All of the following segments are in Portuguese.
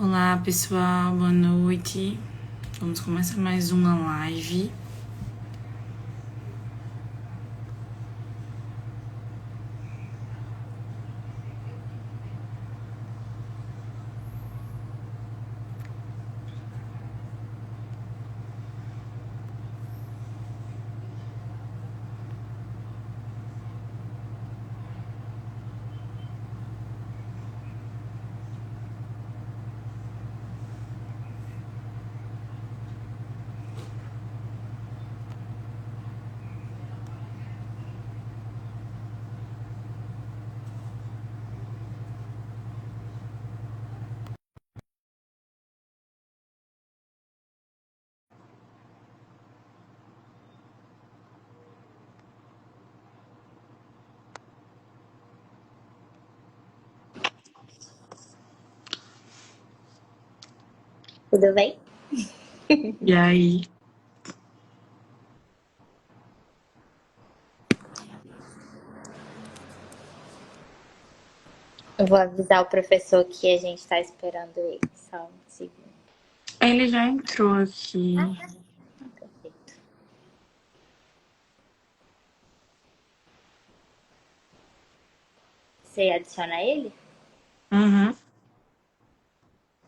Olá pessoal, boa noite. Vamos começar mais uma live. Tudo bem? E aí? Eu vou avisar o professor que a gente está esperando ele. Só um segundo. Ele já entrou aqui. Perfeito. Você adiciona ele? Uhum.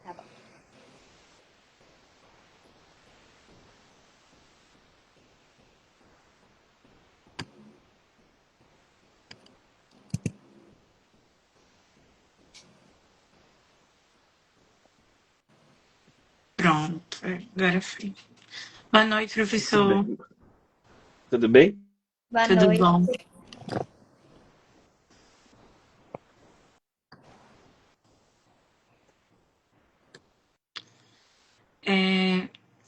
Tá bom. Pronto, agora foi. Boa noite, professor. Tudo bem? Boa Tudo noite. bom?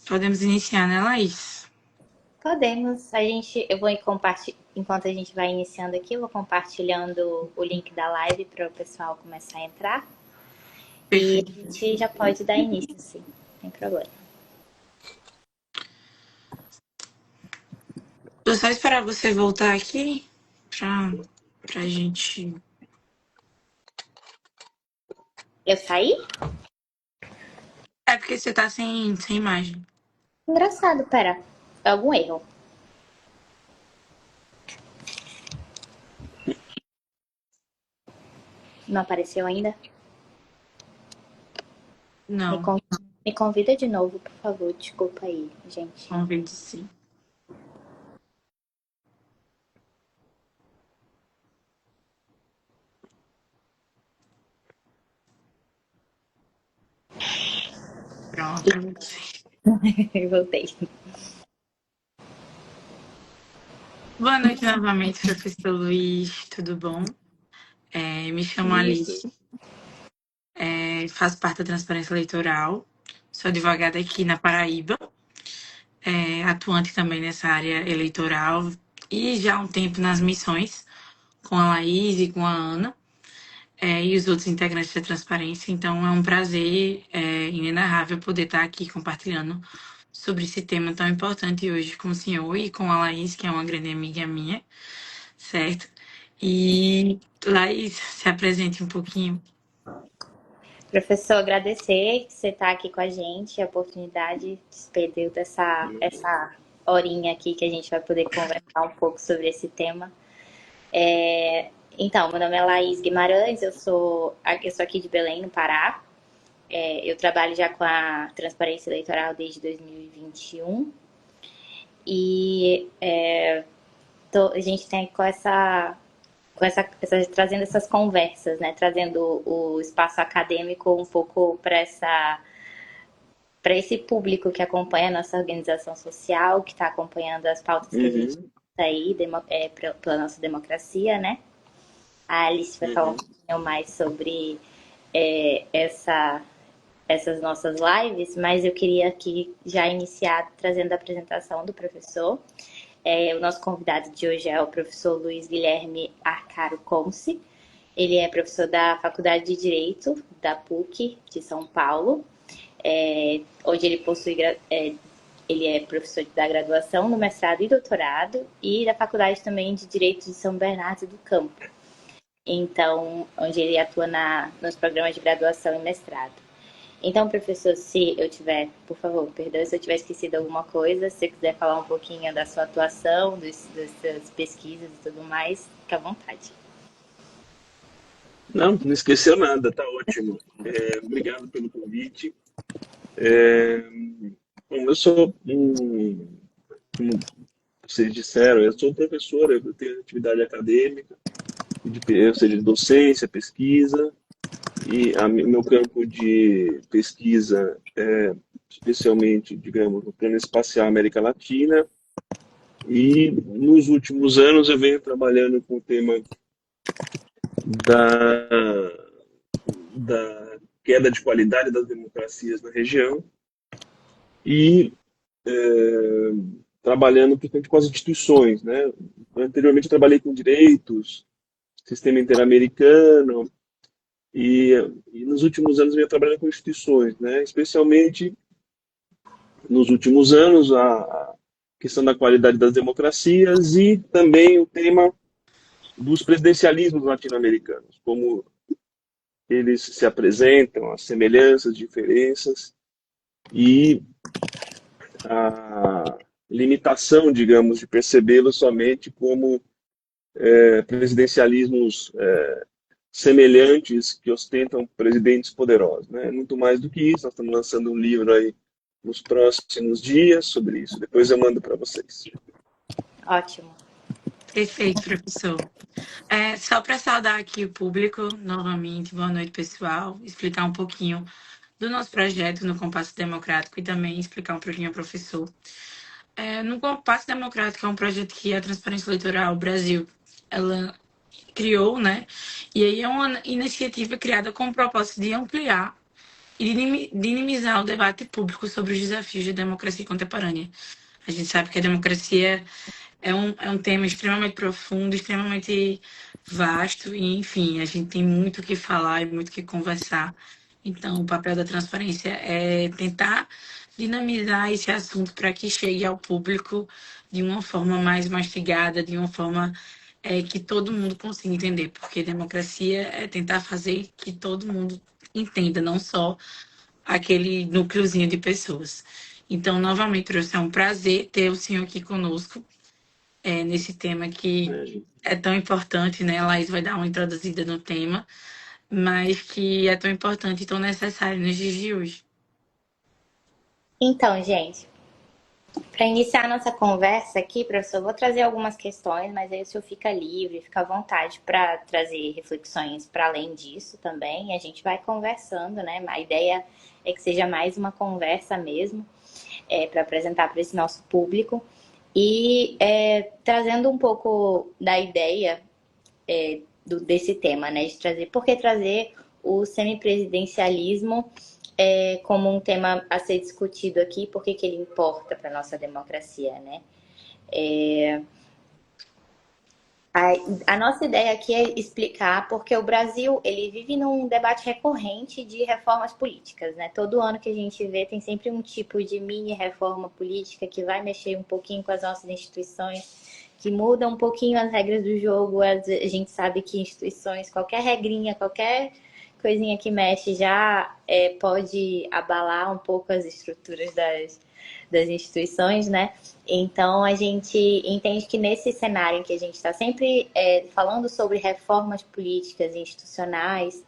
Podemos iniciar, né, Laís? Podemos. Eu vou compartilhar. Enquanto a gente vai iniciando aqui, eu vou compartilhando o link da live para o pessoal começar a entrar. E Perfeito. a gente já pode dar início, sim. Sem problema. Vou só esperar você voltar aqui pra gente. Eu saí? É porque você tá sem imagem. Engraçado, pera. Algum erro? Não apareceu ainda? Me, Não, con- Me convida de novo, por favor. Desculpa aí, gente. convido sim. Pronto, pra você. Voltei. Boa noite novamente, professor Luiz. Tudo bom? Me chamo Alice. Faço parte da Transparência Eleitoral, sou advogada aqui na Paraíba, atuante também nessa área eleitoral e já há um tempo nas missões com a Laís e com a Ana e os outros integrantes da Transparência. Então é um prazer inenarrável poder estar aqui compartilhando sobre esse tema tão importante hoje com o senhor e com a Laís, que é uma grande amiga minha, certo? E Laís, se apresente um pouquinho. Professor, agradecer que você está aqui com a gente, a oportunidade de se perder essa horinha aqui que a gente vai poder conversar um pouco sobre esse tema. Então, meu nome é Laís Guimarães, eu sou aqui de Belém, no Pará. Eu trabalho já com a transparência eleitoral desde 2021 e a gente tem trazendo essas conversas, né? Trazendo o espaço acadêmico um pouco para esse público que acompanha a nossa organização social, que está acompanhando as pautas que a gente está aí pela nossa democracia, né? A Alice vai falar um pouquinho mais sobre essas nossas lives, mas eu queria aqui já iniciar trazendo a apresentação do professor. O nosso convidado de hoje é o professor Luiz Guilherme Arcaro Conce. Ele é professor da Faculdade de Direito da PUC de São Paulo, onde ele é professor da graduação, no mestrado e doutorado, e da Faculdade também de Direito de São Bernardo do Campo. Então, onde ele atua nos programas de graduação e mestrado. Então, professor, se eu tiver, por favor, perdão se eu tiver esquecido alguma coisa, se você quiser falar um pouquinho da sua atuação, das suas pesquisas e tudo mais, fica à vontade. Não, não esqueceu nada, tá ótimo. Obrigado pelo convite. Bom, como vocês disseram, eu sou professor, eu tenho atividade acadêmica, ou seja, de docência, pesquisa, e meu campo de pesquisa é especialmente, digamos, no plano espacial América Latina, e nos últimos anos eu venho trabalhando com o tema da, da queda de qualidade das democracias na região e trabalhando principalmente com as instituições, né? Anteriormente eu trabalhei com direitos, sistema interamericano e nos últimos anos eu venho trabalhando com instituições, né? Especialmente nos últimos anos a questão da qualidade das democracias e também o tema dos presidencialismos latino-americanos, como eles se apresentam, as semelhanças, diferenças e a limitação, digamos, de percebê-los somente como presidencialismos semelhantes que ostentam presidentes poderosos, né? Muito mais do que isso. Nós estamos lançando um livro aí nos próximos dias sobre isso. Depois eu mando para vocês. Ótimo. Perfeito, professor. Só para saudar aqui o público, novamente, boa noite, pessoal. Explicar um pouquinho do nosso projeto no Compasso Democrático e também explicar um pouquinho ao professor. No Compasso Democrático é um projeto que a Transparência Eleitoral Brasil ela criou, né? E aí é uma iniciativa criada com o propósito de ampliar e de dinamizar o debate público sobre os desafios da democracia contemporânea. A gente sabe que a democracia é um tema extremamente profundo, extremamente vasto, e, enfim, a gente tem muito o que falar e muito o que conversar. Então, o papel da transparência é tentar dinamizar esse assunto para que chegue ao público de uma forma mais mastigada, de uma forma que todo mundo consiga entender, porque democracia é tentar fazer que todo mundo entenda, não só aquele núcleozinho de pessoas. Então, novamente, professor, é um prazer ter o senhor aqui conosco nesse tema que é tão importante, né? A Laís vai dar uma introduzida no tema, mas que é tão importante e tão necessário nos dias de hoje. Então, gente, para iniciar a nossa conversa aqui, professor, eu vou trazer algumas questões, mas aí o senhor fica livre, fica à vontade para trazer reflexões para além disso também. E a gente vai conversando, né? A ideia é que seja mais uma conversa mesmo, para apresentar para esse nosso público. E trazendo um pouco da ideia desse tema, né? De trazer, por que trazer o semipresidencialismo como um tema a ser discutido aqui, por que ele importa para a nossa democracia, né? A nossa ideia aqui é explicar porque o Brasil ele vive num debate recorrente de reformas políticas, né? Todo ano que a gente vê tem sempre um tipo de mini reforma política que vai mexer um pouquinho com as nossas instituições, que muda um pouquinho as regras do jogo. A gente sabe que instituições, qualquer regrinha, qualquer coisinha que mexe já pode abalar um pouco as estruturas das instituições, né? Então, a gente entende que nesse cenário em que a gente está sempre falando sobre reformas políticas e institucionais,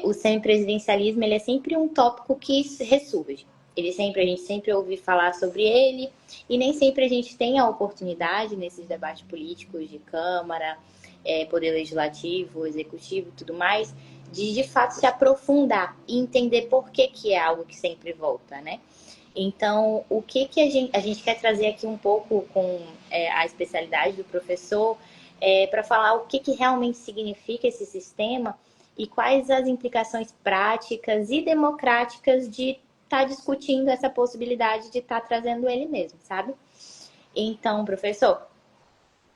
o semipresidencialismo ele é sempre um tópico que ressurge. A gente sempre ouve falar sobre ele e nem sempre a gente tem a oportunidade nesses debates políticos de Câmara, Poder Legislativo, Executivo e tudo mais, de fato se aprofundar e entender por que é algo que sempre volta, né? Então, o que a gente quer trazer aqui um pouco com a especialidade do professor para falar o que realmente significa esse sistema e quais as implicações práticas e democráticas de estar discutindo essa possibilidade de estar trazendo ele mesmo, sabe? Então, professor,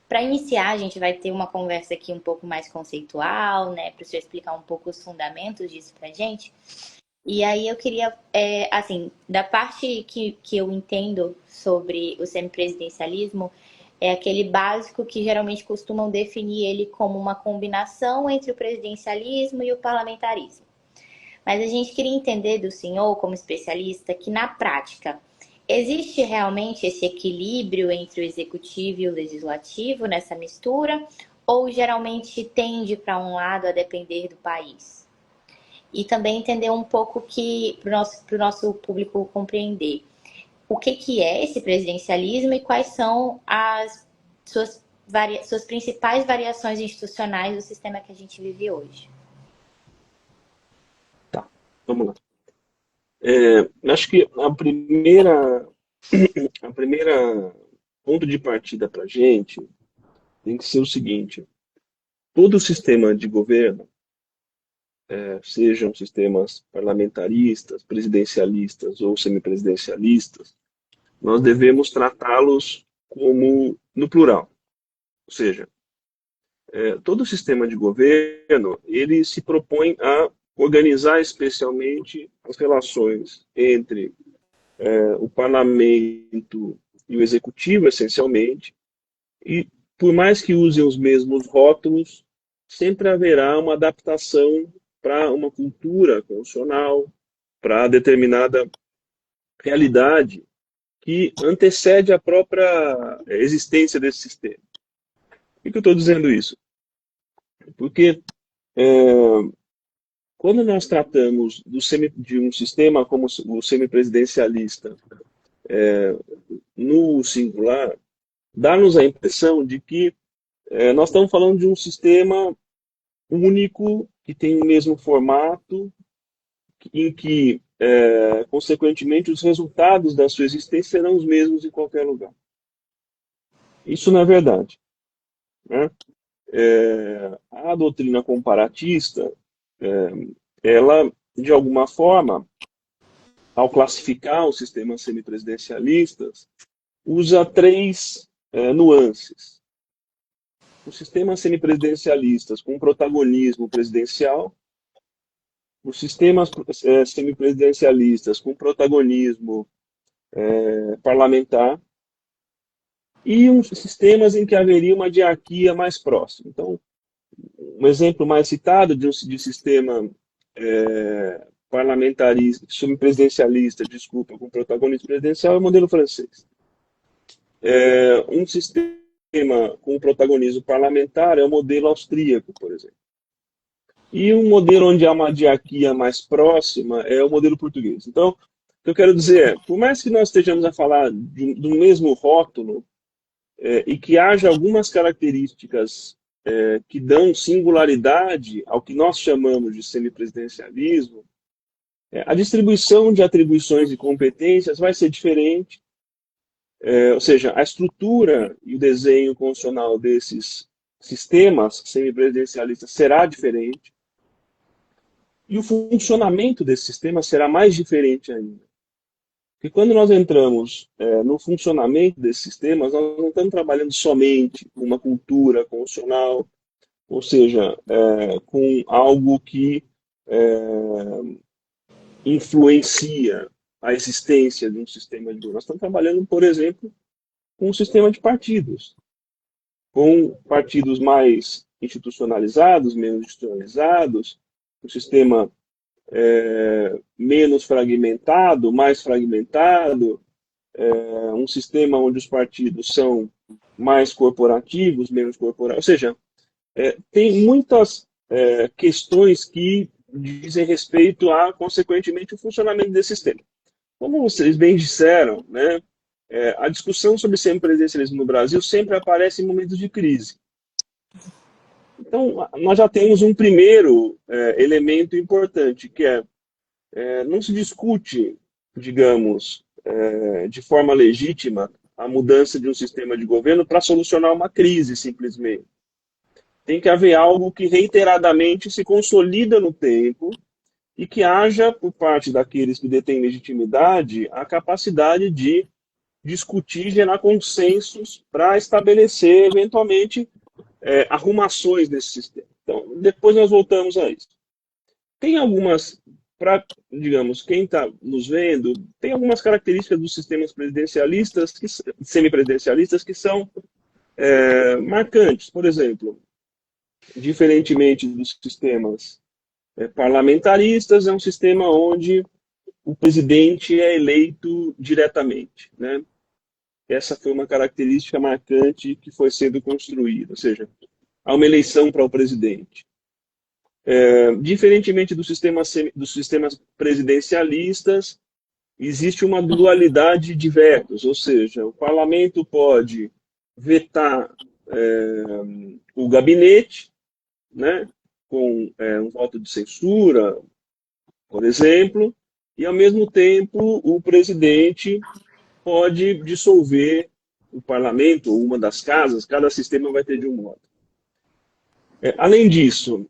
para iniciar, a gente vai ter uma conversa aqui um pouco mais conceitual, né? Para o senhor explicar um pouco os fundamentos disso para a gente. E aí eu queria, assim, da parte que eu entendo sobre o semipresidencialismo, é aquele básico que geralmente costumam definir ele como uma combinação entre o presidencialismo e o parlamentarismo. Mas a gente queria entender do senhor, como especialista, que na prática existe realmente esse equilíbrio entre o executivo e o legislativo nessa mistura, ou geralmente tende para um lado a depender do país? E também entender um pouco para o nosso público compreender o que é esse presidencialismo e quais são as suas principais variações institucionais do sistema que a gente vive hoje. Tá, vamos lá. Acho que a primeira ponto de partida para a gente tem que ser o seguinte: todo o sistema de governo, sejam sistemas parlamentaristas, presidencialistas ou semipresidencialistas, nós devemos tratá-los como no plural. Ou seja, todo o sistema de governo, ele se propõe a organizar especialmente as relações entre o parlamento e o executivo, essencialmente, e por mais que usem os mesmos rótulos, sempre haverá uma adaptação para uma cultura constitucional, para determinada realidade que antecede a própria existência desse sistema. Por que eu estou dizendo isso? Porque quando nós tratamos de um sistema como o semipresidencialista no singular, dá-nos a impressão de que nós estamos falando de um sistema único, que tem o mesmo formato, em que, consequentemente, os resultados da sua existência serão os mesmos em qualquer lugar. Isso não é verdade, né? A doutrina comparatista, ela, de alguma forma, ao classificar os sistemas semipresidencialistas, usa três nuances. Os sistemas semipresidencialistas com protagonismo presidencial, os sistemas semipresidencialistas com protagonismo parlamentar e uns sistemas em que haveria uma diarquia mais próxima. Então, um exemplo mais citado de sistema parlamentarista, semipresidencialista, desculpa, com protagonismo presidencial é o modelo francês. Um sistema com protagonismo parlamentar é o modelo austríaco, por exemplo. E um modelo onde há uma diarquia mais próxima é o modelo português. Então, o que eu quero dizer é, por mais que nós estejamos a falar do mesmo rótulo, e que haja algumas características que dão singularidade ao que nós chamamos de semipresidencialismo, a distribuição de atribuições e competências vai ser diferente, ou seja, a estrutura e o desenho constitucional desses sistemas semipresidencialistas será diferente, e o funcionamento desse sistema será mais diferente ainda. Porque quando nós entramos no funcionamento desses sistemas, nós não estamos trabalhando somente com uma cultura constitucional, ou seja, com algo que influencia a existência de um sistema de governo. Nós estamos trabalhando, por exemplo, com um sistema de partidos, com partidos mais institucionalizados, menos institucionalizados, um sistema menos fragmentado, mais fragmentado, um sistema onde os partidos são mais corporativos, menos corporativos. Ou seja, tem muitas questões que dizem respeito a, consequentemente, o funcionamento desse sistema. Como vocês bem disseram, né, a discussão sobre semipresidencialismo no Brasil sempre aparece em momentos de crise. Então, nós já temos um primeiro elemento importante, que não se discute, digamos, de forma legítima a mudança de um sistema de governo para solucionar uma crise, simplesmente. Tem que haver algo que reiteradamente se consolida no tempo e que haja, por parte daqueles que detêm legitimidade, a capacidade de discutir, gerar consensos para estabelecer, eventualmente, arrumações desse sistema. Então, depois nós voltamos a isso. Tem algumas, digamos, quem está nos vendo, tem algumas características dos sistemas presidencialistas, semipresidencialistas, que são marcantes. Por exemplo, diferentemente dos sistemas parlamentaristas, é um sistema onde o presidente é eleito diretamente, né? Essa foi uma característica marcante que foi sendo construída, ou seja, há uma eleição para o presidente. Diferentemente dos sistemas presidencialistas, existe uma dualidade de vetos, ou seja, o parlamento pode vetar o gabinete, né, com um voto de censura, por exemplo, e, ao mesmo tempo, o presidente pode dissolver o parlamento ou uma das casas, cada sistema vai ter de um modo. Além disso,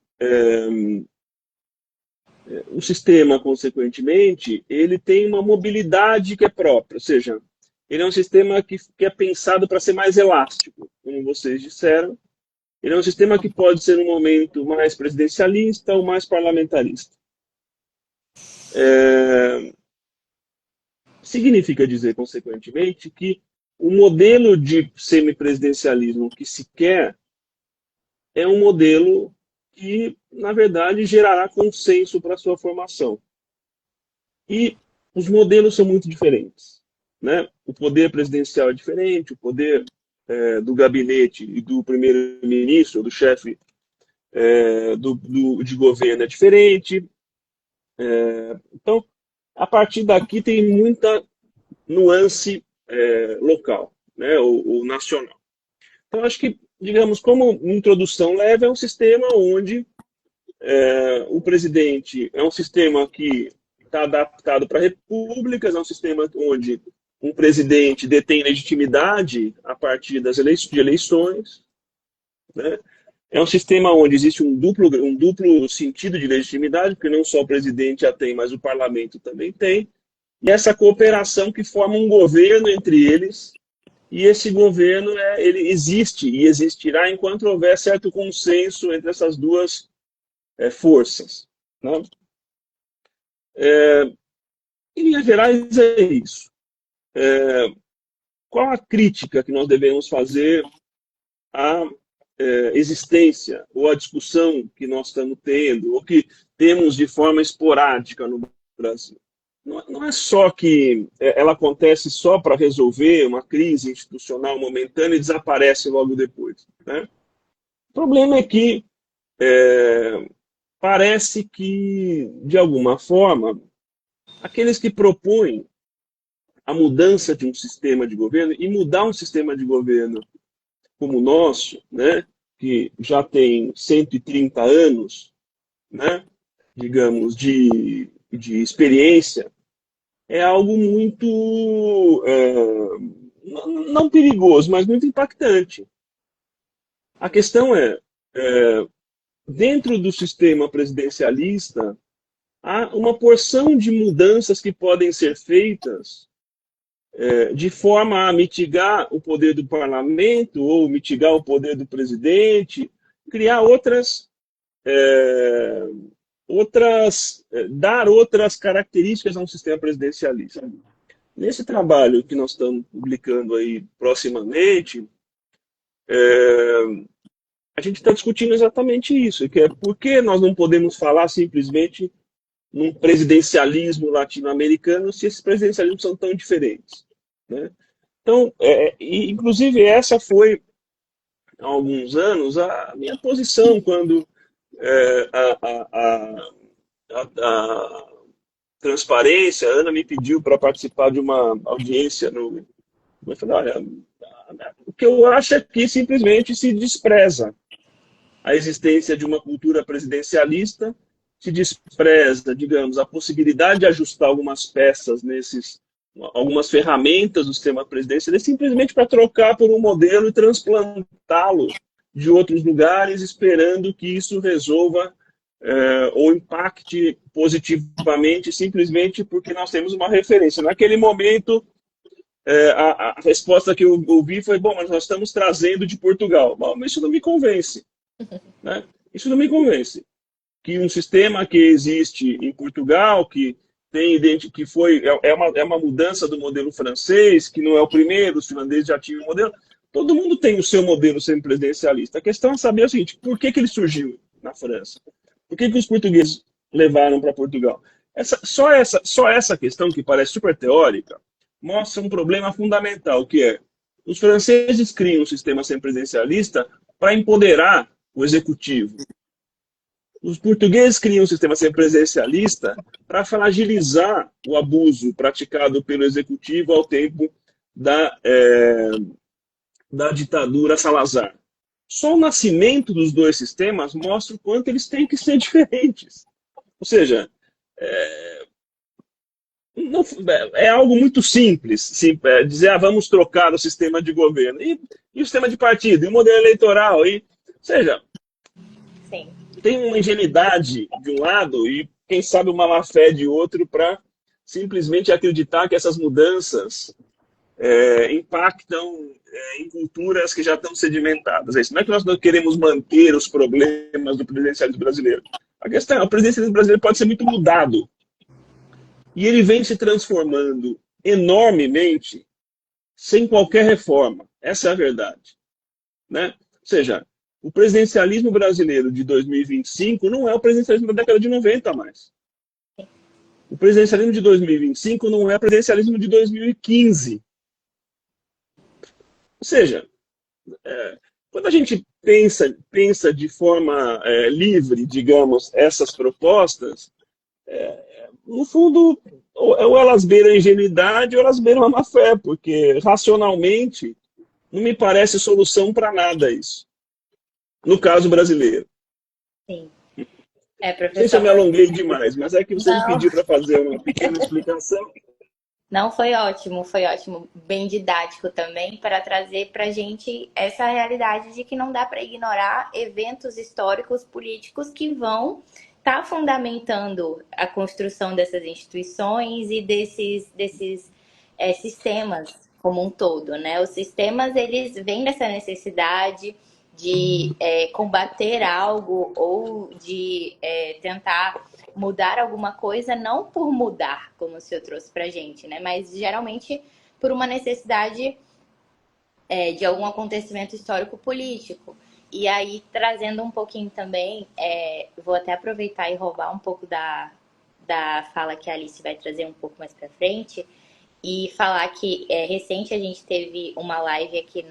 o sistema, consequentemente, ele tem uma mobilidade que é própria, ou seja, ele é um sistema que é pensado para ser mais elástico, como vocês disseram. Ele é um sistema que pode ser um momento mais presidencialista ou mais parlamentarista. Significa dizer, consequentemente, que o modelo de semipresidencialismo que se quer é um modelo que, na verdade, gerará consenso para a sua formação. E os modelos são muito diferentes, né? O poder presidencial é diferente, o poder do gabinete e do primeiro-ministro, do chefe de governo é diferente. Então, a partir daqui tem muita nuance local, né, ou nacional. Então, acho que, digamos, como introdução leve, é um sistema onde o presidente é um sistema que está adaptado para repúblicas, é um sistema onde um presidente detém legitimidade a partir das eleições, né? É um sistema onde existe um duplo sentido de legitimidade, porque não só o presidente a tem, mas o parlamento também tem, e essa cooperação que forma um governo entre eles, e esse governo ele existe e existirá enquanto houver certo consenso entre essas duas forças, né? Em linhas gerais, é isso. Qual a crítica que nós devemos fazer à existência ou à discussão que nós estamos tendo, ou que temos de forma esporádica no Brasil? Não é só que ela acontece só para resolver uma crise institucional momentânea e desaparece logo depois, né? O problema é que parece que, de alguma forma, aqueles que propõem a mudança de um sistema de governo, e mudar um sistema de governo como o nosso, né, que já tem 130 anos, né, digamos, de experiência, é algo muito, não perigoso, mas muito impactante. A questão dentro do sistema presidencialista, há uma porção de mudanças que podem ser feitas de forma a mitigar o poder do parlamento ou mitigar o poder do presidente, criar dar outras características a um sistema presidencialista. Nesse trabalho que nós estamos publicando aí proximamente, a gente está discutindo exatamente isso, que é por que nós não podemos falar simplesmente num presidencialismo latino-americano se esses presidencialismos são tão diferentes, né? Então, inclusive, essa foi, há alguns anos, a minha posição quando a Transparência, a Ana me pediu para participar de uma audiência eu falei, olha, o que eu acho é que simplesmente se despreza a existência de uma cultura presidencialista, se despreza, digamos, a possibilidade de ajustar algumas peças algumas ferramentas do sistema presidencial, simplesmente para trocar por um modelo e transplantá-lo de outros lugares, esperando que isso resolva ou impacte positivamente, simplesmente porque nós temos uma referência. Naquele momento, a resposta que eu ouvi foi, bom, mas nós estamos trazendo de Portugal. Bom, mas isso não me convence, né? Isso não me convence. Que um sistema que existe em Portugal, que é uma mudança do modelo francês, que não é o primeiro, os finlandeses já tinham um modelo, todo mundo tem o seu modelo semipresidencialista. A questão é saber o seguinte, por que ele surgiu na França? Por que os portugueses levaram para Portugal. Só essa questão, que parece super teórica, mostra um problema fundamental, que é os franceses criam um sistema semipresidencialista para empoderar o executivo. Os portugueses criam um sistema semipresidencialista para fragilizar o abuso praticado pelo executivo ao tempo da ditadura Salazar. Só o nascimento dos dois sistemas mostra o quanto eles têm que ser diferentes. Ou seja, não, é algo muito simples, dizer, vamos trocar o sistema de governo. E o sistema de partido, e o modelo eleitoral. Ou seja, Sim. Tem uma ingenuidade de um lado e, quem sabe, uma má-fé de outro para simplesmente acreditar que essas mudanças impactam em culturas que já estão sedimentadas. É isso. Não é que nós não queremos manter os problemas do presidencialismo brasileiro. A questão é, o presidencialismo brasileiro pode ser muito mudado. E ele vem se transformando enormemente sem qualquer reforma. Essa é a verdade. Né? Ou seja, o presidencialismo brasileiro de 2025 não é o presidencialismo da década de 90 mais. O presidencialismo de 2025 não é o presidencialismo de 2015. Ou seja, quando a gente pensa de forma livre, digamos, essas propostas, no fundo, ou elas beiram a ingenuidade ou elas beiram a má-fé, porque racionalmente não me parece solução para nada isso. No caso brasileiro. Sim. Não sei se eu me alonguei demais, mas é que você me pediu para fazer uma pequena explicação. Não, foi ótimo, bem didático também, para trazer para a gente essa realidade de que não dá para ignorar eventos históricos, políticos que vão estar fundamentando a construção dessas instituições e desses sistemas como um todo, né? Os sistemas, eles vêm dessa necessidade de combater algo ou de tentar mudar alguma coisa, não por mudar, como o senhor trouxe pra gente, né? Mas geralmente por uma necessidade de algum acontecimento histórico-político. E aí, trazendo um pouquinho também, vou até aproveitar e roubar um pouco da fala que a Alice vai trazer um pouco mais pra frente, e falar que recente a gente teve uma live aqui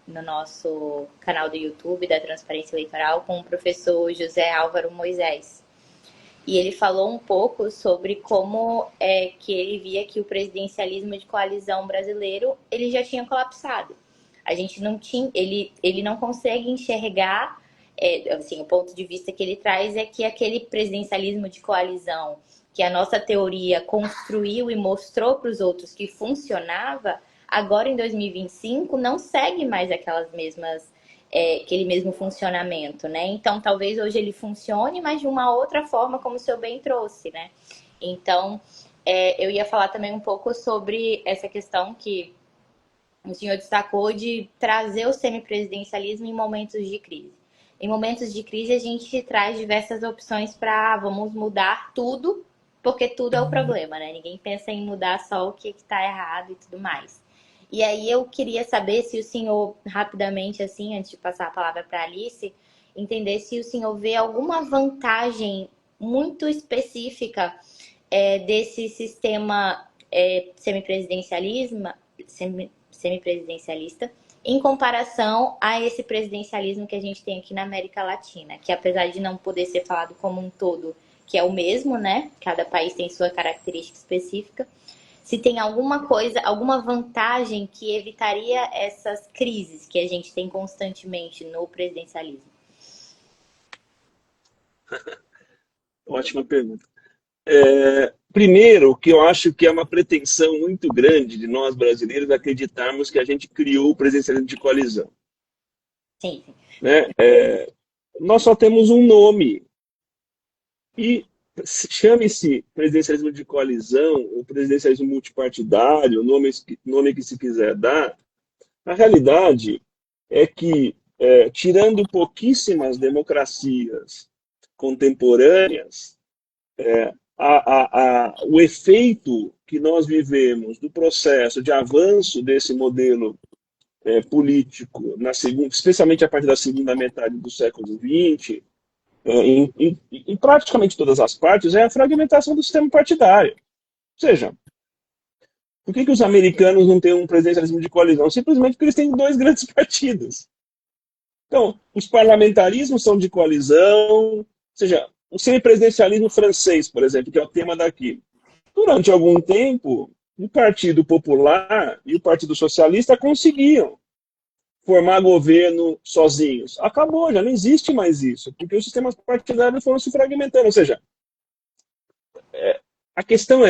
no nosso canal do YouTube da Transparência Eleitoral com o professor José Álvaro Moisés. E ele falou um pouco sobre como que ele via que o presidencialismo de coalizão brasileiro ele já tinha colapsado. A gente não tinha, ele não consegue enxergar, assim, o ponto de vista que ele traz é que aquele presidencialismo de coalizão que a nossa teoria construiu e mostrou para os outros que funcionava, agora em 2025 não segue mais aquele mesmo funcionamento, né? Então, talvez hoje ele funcione, mas de uma outra forma, como o senhor bem trouxe, né? Então, eu ia falar também um pouco sobre essa questão que o senhor destacou de trazer o semipresidencialismo em momentos de crise. Em momentos de crise, a gente traz diversas opções para vamos mudar tudo, porque tudo é o problema, né? Ninguém pensa em mudar só o que está errado e tudo mais. E aí eu queria saber se o senhor, rapidamente, assim, antes de passar a palavra para a Alice, entender se o senhor vê alguma vantagem muito específica desse sistema semipresidencialista em comparação a esse presidencialismo que a gente tem aqui na América Latina, que apesar de não poder ser falado como um todo, que é o mesmo, né? Cada país tem sua característica específica. Se tem alguma coisa, alguma vantagem que evitaria essas crises que a gente tem constantemente no presidencialismo? Ótima pergunta. Primeiro, que eu acho que é uma pretensão muito grande de nós brasileiros acreditarmos que a gente criou o presidencialismo de coalizão. Sim. Né? Nós só temos um nome. E chame-se presidencialismo de coalizão, ou presidencialismo multipartidário, o nome que se quiser dar, a realidade é que, tirando pouquíssimas democracias contemporâneas, o efeito que nós vivemos do processo de avanço desse modelo político, especialmente a partir da segunda metade do século XX, em praticamente todas as partes, é a fragmentação do sistema partidário. Ou seja, por que os americanos não têm um presidencialismo de coalizão? Simplesmente porque eles têm dois grandes partidos. Então, os parlamentarismos são de coalizão, ou seja, o semipresidencialismo francês, por exemplo, que é o tema daqui. Durante algum tempo, o Partido Popular e o Partido Socialista conseguiam formar governo sozinhos. Acabou, já não existe mais isso, porque os sistemas partidários foram se fragmentando. Ou seja, a questão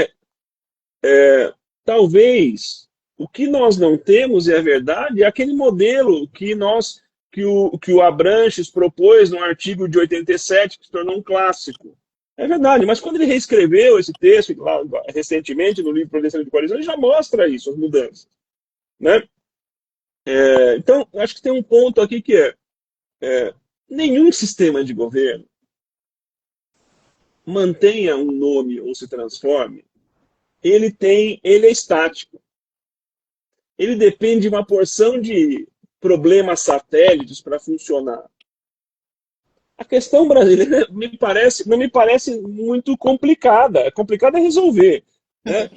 talvez o que nós não temos, e é verdade, é aquele modelo que o Abranches propôs no artigo de 87, que se tornou um clássico. É verdade, mas quando ele reescreveu esse texto, lá, recentemente, no livro Proteção de Coalizão, ele já mostra isso, as mudanças. Né? Então, acho que tem um ponto aqui que nenhum sistema de governo mantenha um nome ou se transforme, ele é estático. Ele depende de uma porção de problemas satélites para funcionar. A questão brasileira não me parece muito complicada. É complicada resolver. Né?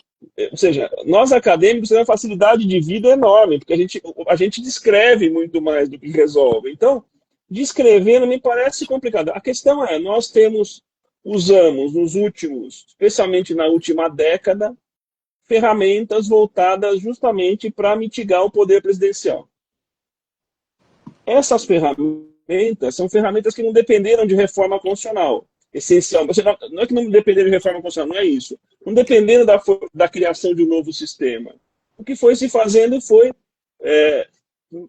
Ou seja, nós acadêmicos temos uma facilidade de vida enorme, porque a gente descreve muito mais do que resolve. Então, descrever não me parece complicado. A questão nós usamos nos últimos, especialmente na última década, ferramentas voltadas justamente para mitigar o poder presidencial. Essas ferramentas são ferramentas que não dependeram de reforma constitucional. Essencial. Não é que não dependeram de reforma constitucional, não é isso. Não dependeram da criação de um novo sistema. O que foi se fazendo foi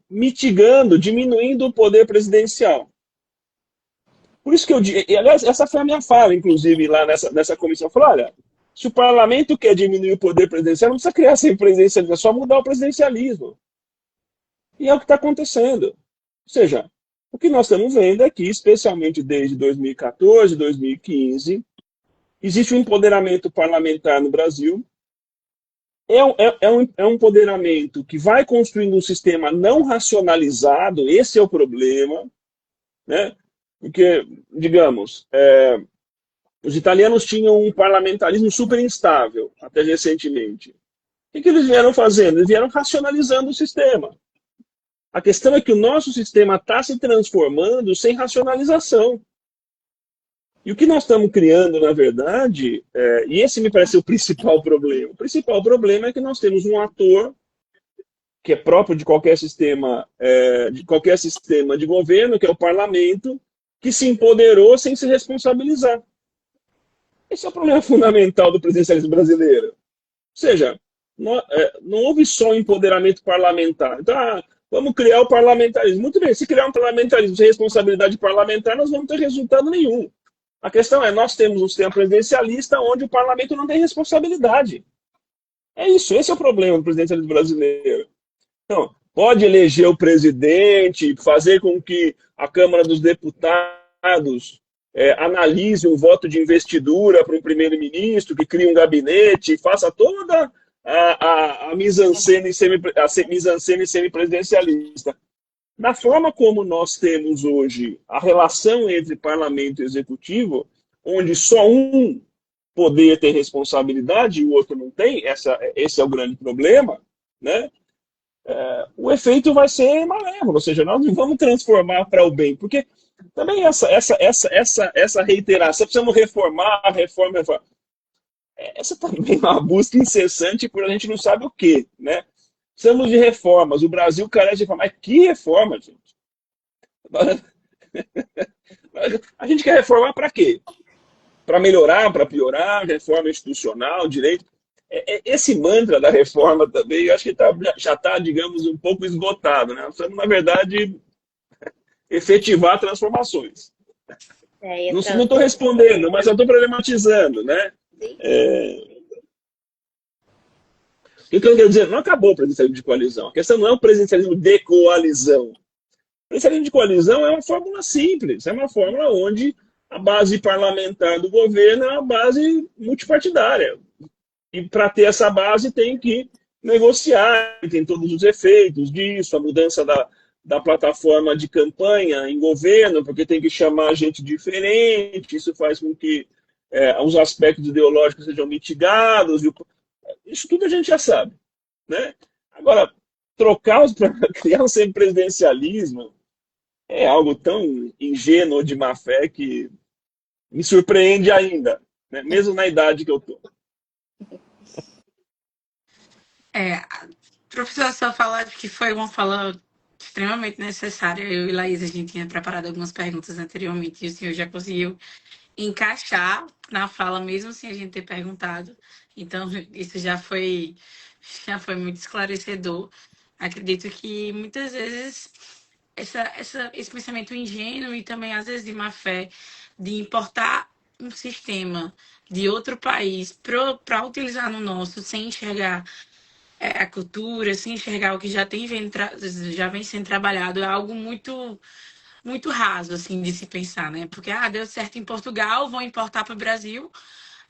mitigando, diminuindo o poder presidencial. Por isso que eu digo, e aliás, essa foi a minha fala, inclusive, lá nessa comissão. Eu falei, olha, se o parlamento quer diminuir o poder presidencial, não precisa criar semipresidencialismo, é só mudar o presidencialismo. E é o que está acontecendo. Ou seja, o que nós estamos vendo aqui, especialmente desde 2014, 2015, existe um empoderamento parlamentar no Brasil. É um empoderamento que vai construindo um sistema não racionalizado, esse é o problema, né? Porque, digamos, os italianos tinham um parlamentarismo super instável, até recentemente. O que eles vieram fazendo? Eles vieram racionalizando o sistema. A questão é que o nosso sistema está se transformando sem racionalização. E o que nós estamos criando, na verdade, e esse me parece o principal problema. O principal problema é que nós temos um ator que é próprio de qualquer sistema de governo, que é o parlamento, que se empoderou sem se responsabilizar. Esse é o problema fundamental do presidencialismo brasileiro. Ou seja, não houve só empoderamento parlamentar. Então, vamos criar o parlamentarismo. Muito bem, se criar um parlamentarismo sem responsabilidade parlamentar, nós não vamos ter resultado nenhum. A questão nós temos um sistema presidencialista onde o parlamento não tem responsabilidade. É isso, esse é o problema do presidencialismo brasileiro. Então, pode eleger o presidente, fazer com que a Câmara dos Deputados analise um voto de investidura para um primeiro-ministro, que crie um gabinete, faça toda a mise-en-scène semipresidencialista. Na forma como nós temos hoje a relação entre parlamento e executivo, onde só um poder tem responsabilidade e o outro não tem, esse é o grande problema, né? O efeito vai ser malévolo, ou seja, nós não vamos transformar para o bem, porque também essa reiteração, precisamos reformar, reforma. Essa também é uma busca incessante por a gente não sabe o quê, né? Precisamos de reformas, o Brasil carece de reforma. Mas que reforma, gente? A gente quer reformar para quê? Para melhorar, para piorar, reforma institucional, direito. Esse mantra da reforma também, eu acho que já está, digamos, um pouco esgotado, né? Nós precisamos, na verdade, efetivar transformações. Não estou respondendo, mas eu estou problematizando, né? O que eu quero dizer? Não acabou o presidencialismo de coalizão. A questão não é o presidencialismo de coalizão. O presidencialismo de coalizão é uma fórmula simples. É uma fórmula onde a base parlamentar do governo é uma base multipartidária. E para ter essa base tem que negociar, tem todos os efeitos disso, a mudança da plataforma de campanha em governo, porque tem que chamar gente diferente, isso faz com que os aspectos ideológicos sejam mitigados, isso tudo a gente já sabe, né? Agora, para criar um semipresidencialismo é algo tão ingênuo de má fé que me surpreende ainda, né? Mesmo na idade que eu tô. A professora só fala que foi uma fala extremamente necessária. Eu e Laís, a gente tinha preparado algumas perguntas anteriormente e o senhor já conseguiu encaixar na fala, mesmo sem a gente ter perguntado. Então, isso já foi muito esclarecedor. Acredito que muitas vezes esse pensamento ingênuo e também, às vezes, de má fé, de importar um sistema de outro país para utilizar no nosso, sem enxergar a cultura, sem enxergar o que já vem sendo trabalhado, é algo muito raso, assim, de se pensar, né? Porque, deu certo em Portugal, vão importar para o Brasil,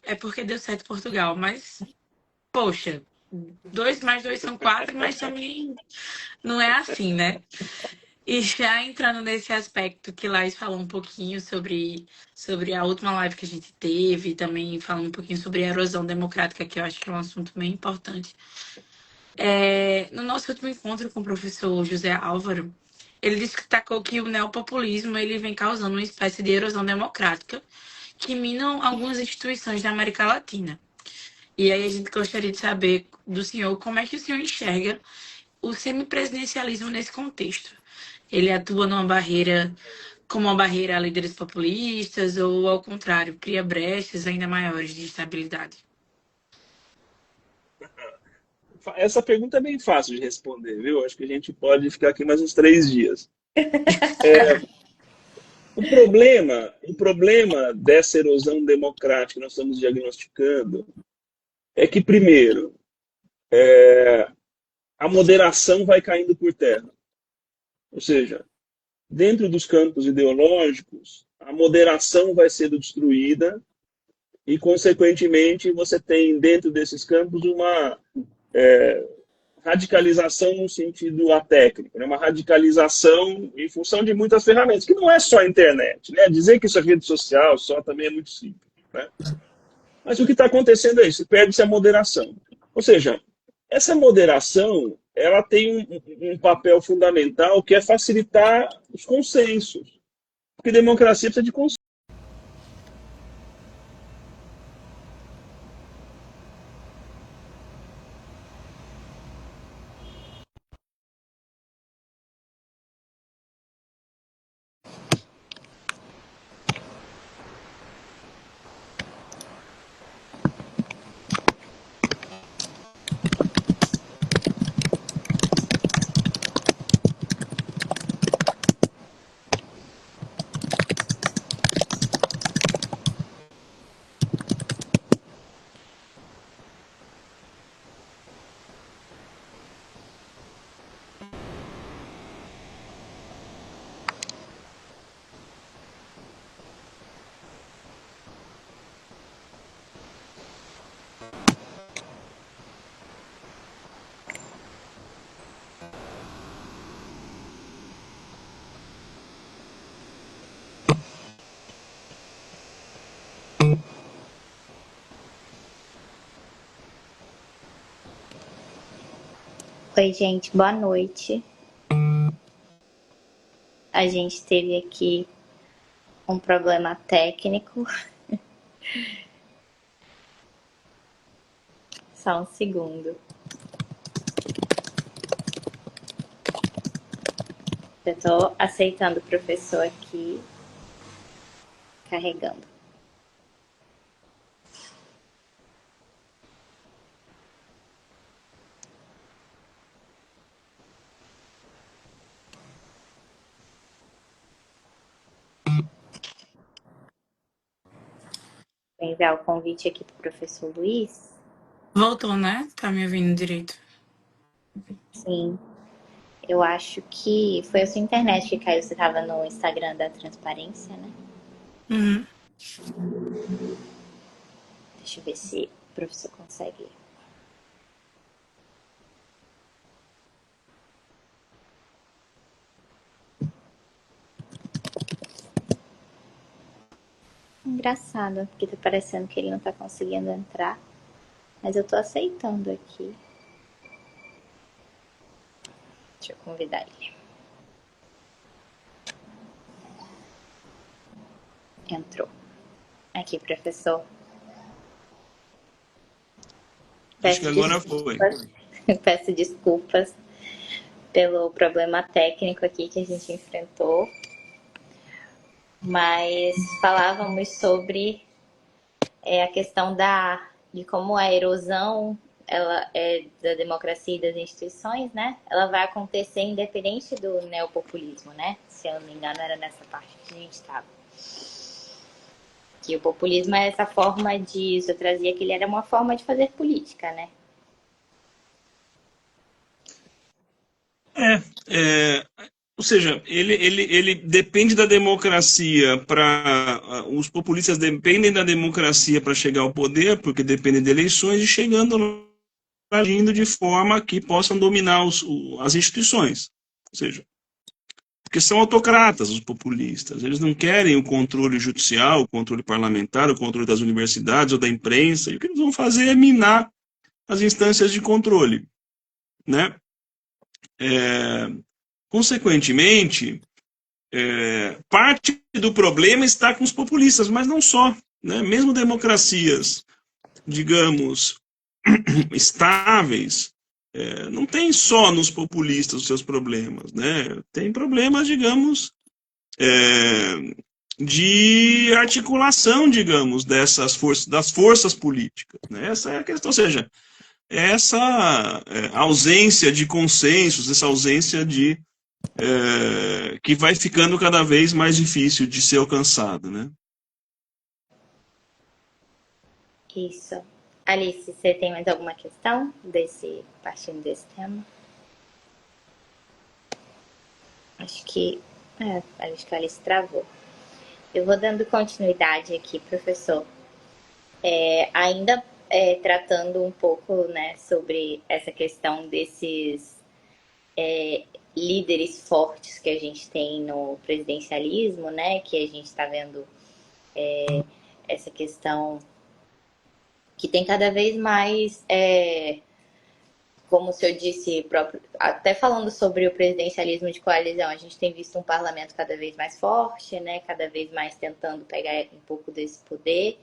é porque deu certo em Portugal. Mas, poxa, 2 mais 2 são 4, mas também não é assim, né? E já entrando nesse aspecto que Laís falou um pouquinho sobre a última live que a gente teve, também falando um pouquinho sobre a erosão democrática, que eu acho que é um assunto bem importante. No nosso último encontro com o professor José Álvaro, ele destacou que o neopopulismo ele vem causando uma espécie de erosão democrática que minam algumas instituições da América Latina. E aí a gente gostaria de saber do senhor como é que o senhor enxerga o semipresidencialismo nesse contexto. Ele atua como uma barreira a líderes populistas ou, ao contrário, cria brechas ainda maiores de estabilidade? Essa pergunta é bem fácil de responder, viu? Acho que a gente pode ficar aqui mais uns 3 dias. O problema dessa erosão democrática que nós estamos diagnosticando é que, primeiro, a moderação vai caindo por terra. Ou seja, dentro dos campos ideológicos, a moderação vai sendo destruída e, consequentemente, você tem dentro desses campos uma radicalização no sentido atécnico, né? Uma radicalização em função de muitas ferramentas, que não é só a internet. Né? Dizer que isso é rede social só também é muito simples. Né? Mas o que está acontecendo é isso, perde-se a moderação. Ou seja, essa moderação ela tem um papel fundamental que é facilitar os consensos. Porque democracia precisa de consenso. Oi, gente, boa noite. A gente teve aqui um problema técnico. Só um segundo. Eu tô aceitando o professor aqui. Carregando. Vou enviar o convite aqui pro professor Luiz. Voltou, né? Tá me ouvindo direito? Sim. Eu acho que foi a sua internet que caiu. Você tava no Instagram da transparência, né? Uhum. Deixa eu ver se o professor consegue. Engraçado, porque tá parecendo que ele não tá conseguindo entrar. Mas eu tô aceitando aqui. Deixa eu convidar ele. Entrou. Aqui, professor. Acho que Peço agora foi. desculpas. Peço desculpas pelo problema técnico aqui que a gente enfrentou. Mas falávamos sobre a questão de como a erosão da democracia e das instituições, né? Ela vai acontecer independente do neopopulismo, né? Se eu não me engano, era nessa parte que a gente estava. Que o populismo é essa forma de... Eu trazia que ele era uma forma de fazer política, né? Ou seja, ele depende da democracia para... Os populistas dependem da democracia para chegar ao poder, porque dependem de eleições, e chegando lá, agindo de forma que possam dominar as instituições. Ou seja, porque são autocratas os populistas. Eles não querem o controle judicial, o controle parlamentar, o controle das universidades ou da imprensa. E o que eles vão fazer é minar as instâncias de controle, né? Consequentemente, parte do problema está com os populistas, mas não só, né? Mesmo democracias, digamos, estáveis, não tem só nos populistas os seus problemas, né? Tem problemas, digamos, de articulação, digamos, das forças políticas, né? Essa é a questão, ou seja, essa ausência de consensos, essa ausência de que vai ficando cada vez mais difícil de ser alcançado, né? Isso. Alice, você tem mais alguma questão partindo desse tema? Acho que a Alice travou. Eu vou dando continuidade aqui, professor. Ainda tratando um pouco, né, sobre essa questão desses líderes fortes que a gente tem no presidencialismo, né, que a gente está vendo essa questão que tem cada vez mais, como o senhor disse, até falando sobre o presidencialismo de coalizão, a gente tem visto um parlamento cada vez mais forte, né, cada vez mais tentando pegar um pouco desse poder.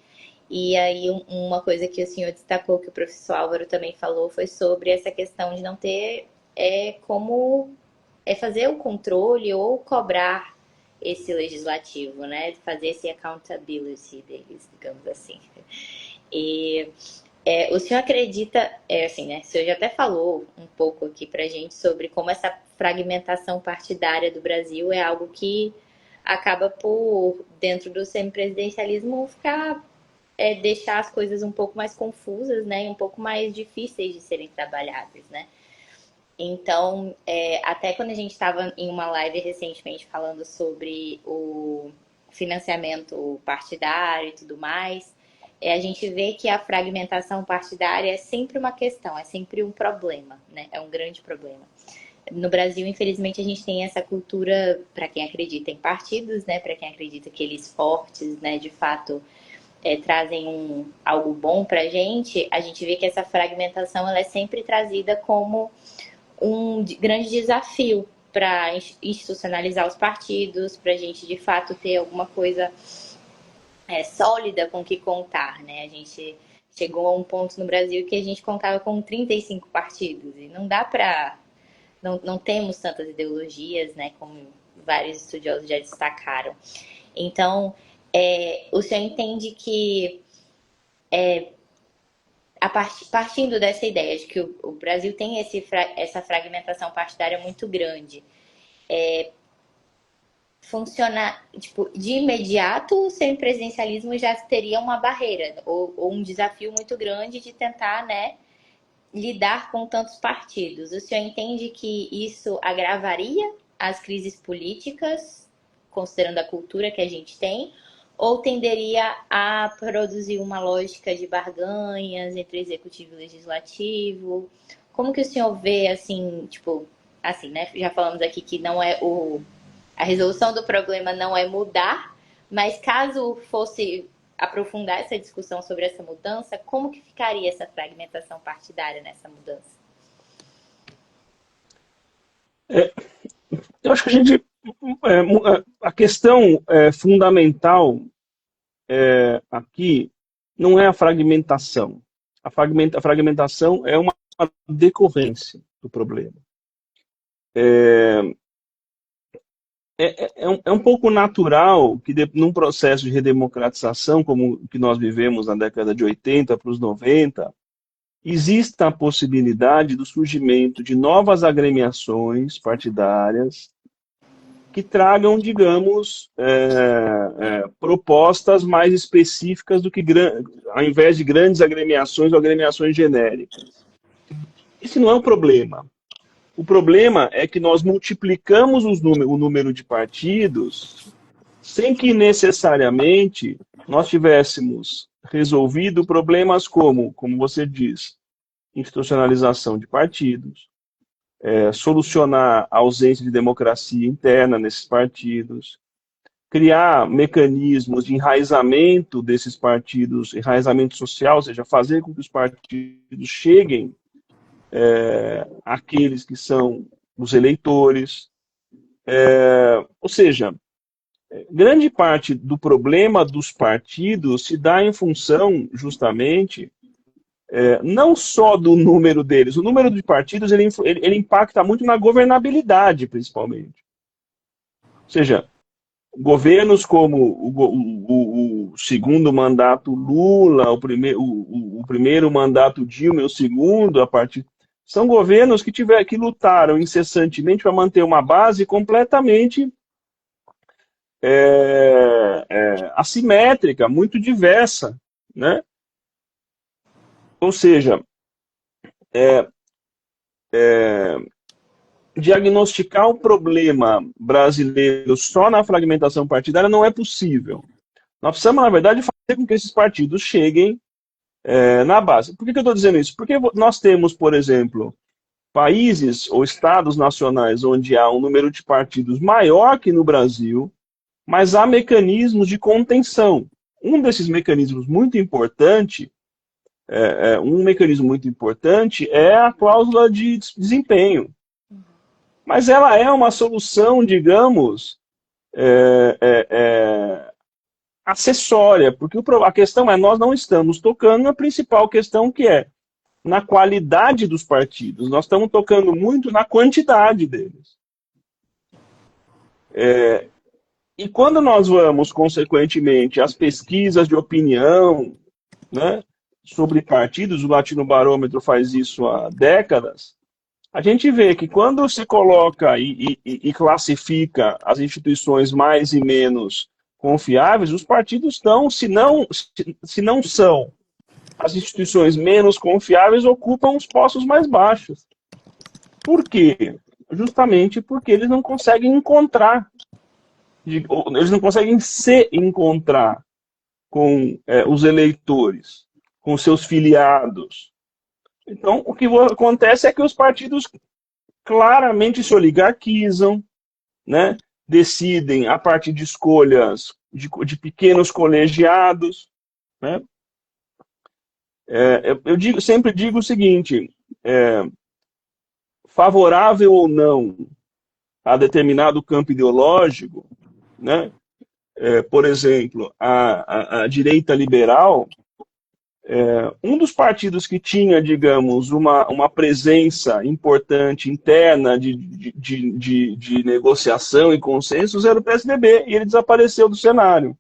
E aí uma coisa que o senhor destacou, que o professor Álvaro também falou, foi sobre essa questão de não ter como fazer o controle ou cobrar esse legislativo, né? Fazer esse accountability deles, digamos assim. E o senhor acredita, assim, né? O senhor já até falou um pouco aqui pra gente sobre como essa fragmentação partidária do Brasil é algo que acaba por, dentro do semipresidencialismo, ficar deixar as coisas um pouco mais confusas, né? E um pouco mais difíceis de serem trabalhadas, né? Então, até quando a gente estava em uma live recentemente falando sobre o financiamento partidário e tudo mais, a gente vê que a fragmentação partidária é sempre uma questão, é sempre um problema, né? É um grande problema. No Brasil, infelizmente, a gente tem essa cultura, para quem acredita em partidos, né? Para quem acredita que eles fortes, né? De fato, trazem algo bom para a gente vê que essa fragmentação ela é sempre trazida como um grande desafio para institucionalizar os partidos, para a gente de fato ter alguma coisa sólida com que contar, né? A gente chegou a um ponto no Brasil que a gente contava com 35 partidos e não dá para... Não temos tantas ideologias, né? Como vários estudiosos já destacaram. Então, o senhor entende que partindo dessa ideia de que o Brasil tem essa fragmentação partidária muito grande, funciona, tipo, de imediato o semipresidencialismo já teria uma barreira ou um desafio muito grande de tentar, né, lidar com tantos partidos. O senhor entende que isso agravaria as crises políticas, considerando a cultura que a gente tem, ou tenderia a produzir uma lógica de barganhas entre executivo e legislativo? Como que o senhor vê, assim, tipo, assim, né? Já falamos aqui que não a resolução do problema não é mudar, mas caso fosse aprofundar essa discussão sobre essa mudança, como que ficaria essa fragmentação partidária nessa mudança? Eu acho que a questão fundamental aqui não é a fragmentação. A fragmentação é uma decorrência do problema. É um pouco natural que num processo de redemocratização como o que nós vivemos na década de 80 para os 90, exista a possibilidade do surgimento de novas agremiações partidárias que tragam, digamos, propostas mais específicas do que, ao invés de grandes agremiações ou agremiações genéricas. Esse não é o problema. O problema é que nós multiplicamos o número de partidos sem que necessariamente nós tivéssemos resolvido problemas como você diz, institucionalização de partidos, solucionar a ausência de democracia interna nesses partidos, criar mecanismos de enraizamento desses partidos, enraizamento social, ou seja, fazer com que os partidos cheguem àqueles que são os eleitores. Ou seja, grande parte do problema dos partidos se dá em função, justamente, não só do número deles. O número de partidos ele impacta muito na governabilidade, principalmente. Ou seja, governos como o segundo mandato Lula, o primeiro mandato Dilma e o segundo, são governos que lutaram incessantemente para manter uma base completamente assimétrica, muito diversa, né? Ou seja, diagnosticar o problema brasileiro só na fragmentação partidária não é possível. Nós precisamos, na verdade, fazer com que esses partidos cheguem na base. Por que eu estou dizendo isso? Porque nós temos, por exemplo, países ou estados nacionais onde há um número de partidos maior que no Brasil, mas há mecanismos de contenção. Um desses mecanismos muito importante é a cláusula de desempenho. Mas ela é uma solução, digamos, acessória, porque a questão é, nós não estamos tocando na principal questão, que é na qualidade dos partidos. Nós estamos tocando muito na quantidade deles. E quando nós vamos, consequentemente, às pesquisas de opinião, né, sobre partidos, o Latino Barômetro faz isso há décadas, a gente vê que quando se coloca e classifica as instituições mais e menos confiáveis, os partidos estão, se não são as instituições menos confiáveis, ocupam os postos mais baixos. Por quê? Justamente porque eles não conseguem se encontrar com os eleitores, com seus filiados. Então, o que acontece é que os partidos claramente se oligarquizam, né? Decidem a partir de escolhas de pequenos colegiados, né? Sempre digo o seguinte, favorável ou não a determinado campo ideológico, né? Por exemplo, a direita liberal, um dos partidos que tinha, digamos, uma presença importante interna de negociação e consensos era o PSDB, e ele desapareceu do cenário.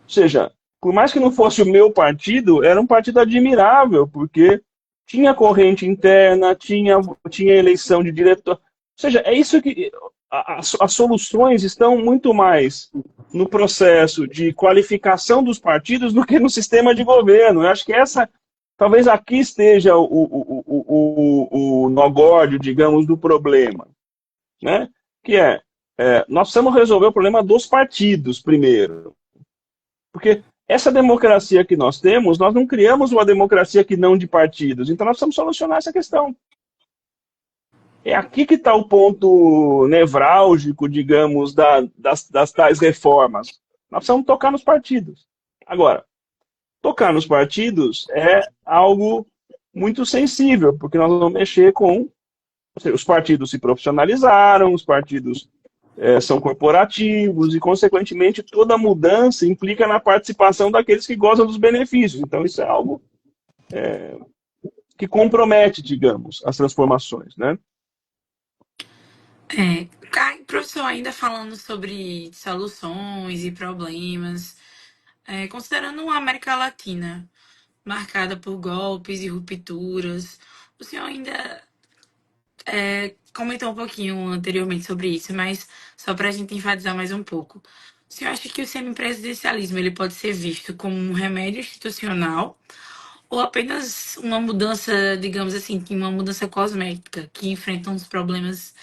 Ou seja, por mais que não fosse o meu partido, era um partido admirável, porque tinha corrente interna, tinha eleição de diretor. Ou seja, é isso que as soluções estão muito mais no processo de qualificação dos partidos do que no sistema de governo. Eu acho que talvez aqui esteja o nogórdio, digamos, do problema, né? Que nós precisamos resolver o problema dos partidos primeiro. Porque essa democracia que nós temos, nós não criamos uma democracia que não de partidos. Então nós precisamos solucionar essa questão. É aqui que está o ponto nevrálgico, digamos, das tais reformas. Nós precisamos tocar nos partidos. Agora, tocar nos partidos é algo muito sensível, porque nós vamos mexer com... Os partidos se profissionalizaram, os partidos são corporativos e, consequentemente, toda mudança implica na participação daqueles que gozam dos benefícios. Então, isso é algo que compromete, digamos, as transformações, né? Professor, ainda falando sobre soluções e problemas, considerando uma América Latina marcada por golpes e rupturas, o senhor ainda comentou um pouquinho anteriormente sobre isso, mas só para a gente enfatizar mais um pouco. O senhor acha que o semipresidencialismo ele pode ser visto como um remédio institucional ou apenas uma mudança, digamos assim, uma mudança cosmética que enfrenta os problemas,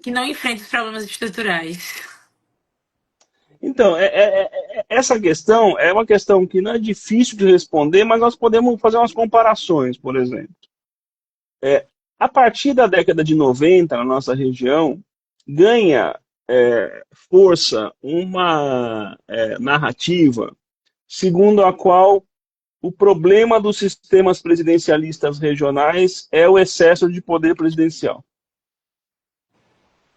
que não enfrenta os problemas estruturais? Então, essa questão é uma questão que não é difícil de responder, mas nós podemos fazer umas comparações, por exemplo. A partir da década de 90, na nossa região, ganha força uma narrativa segundo a qual o problema dos sistemas presidencialistas regionais é o excesso de poder presidencial.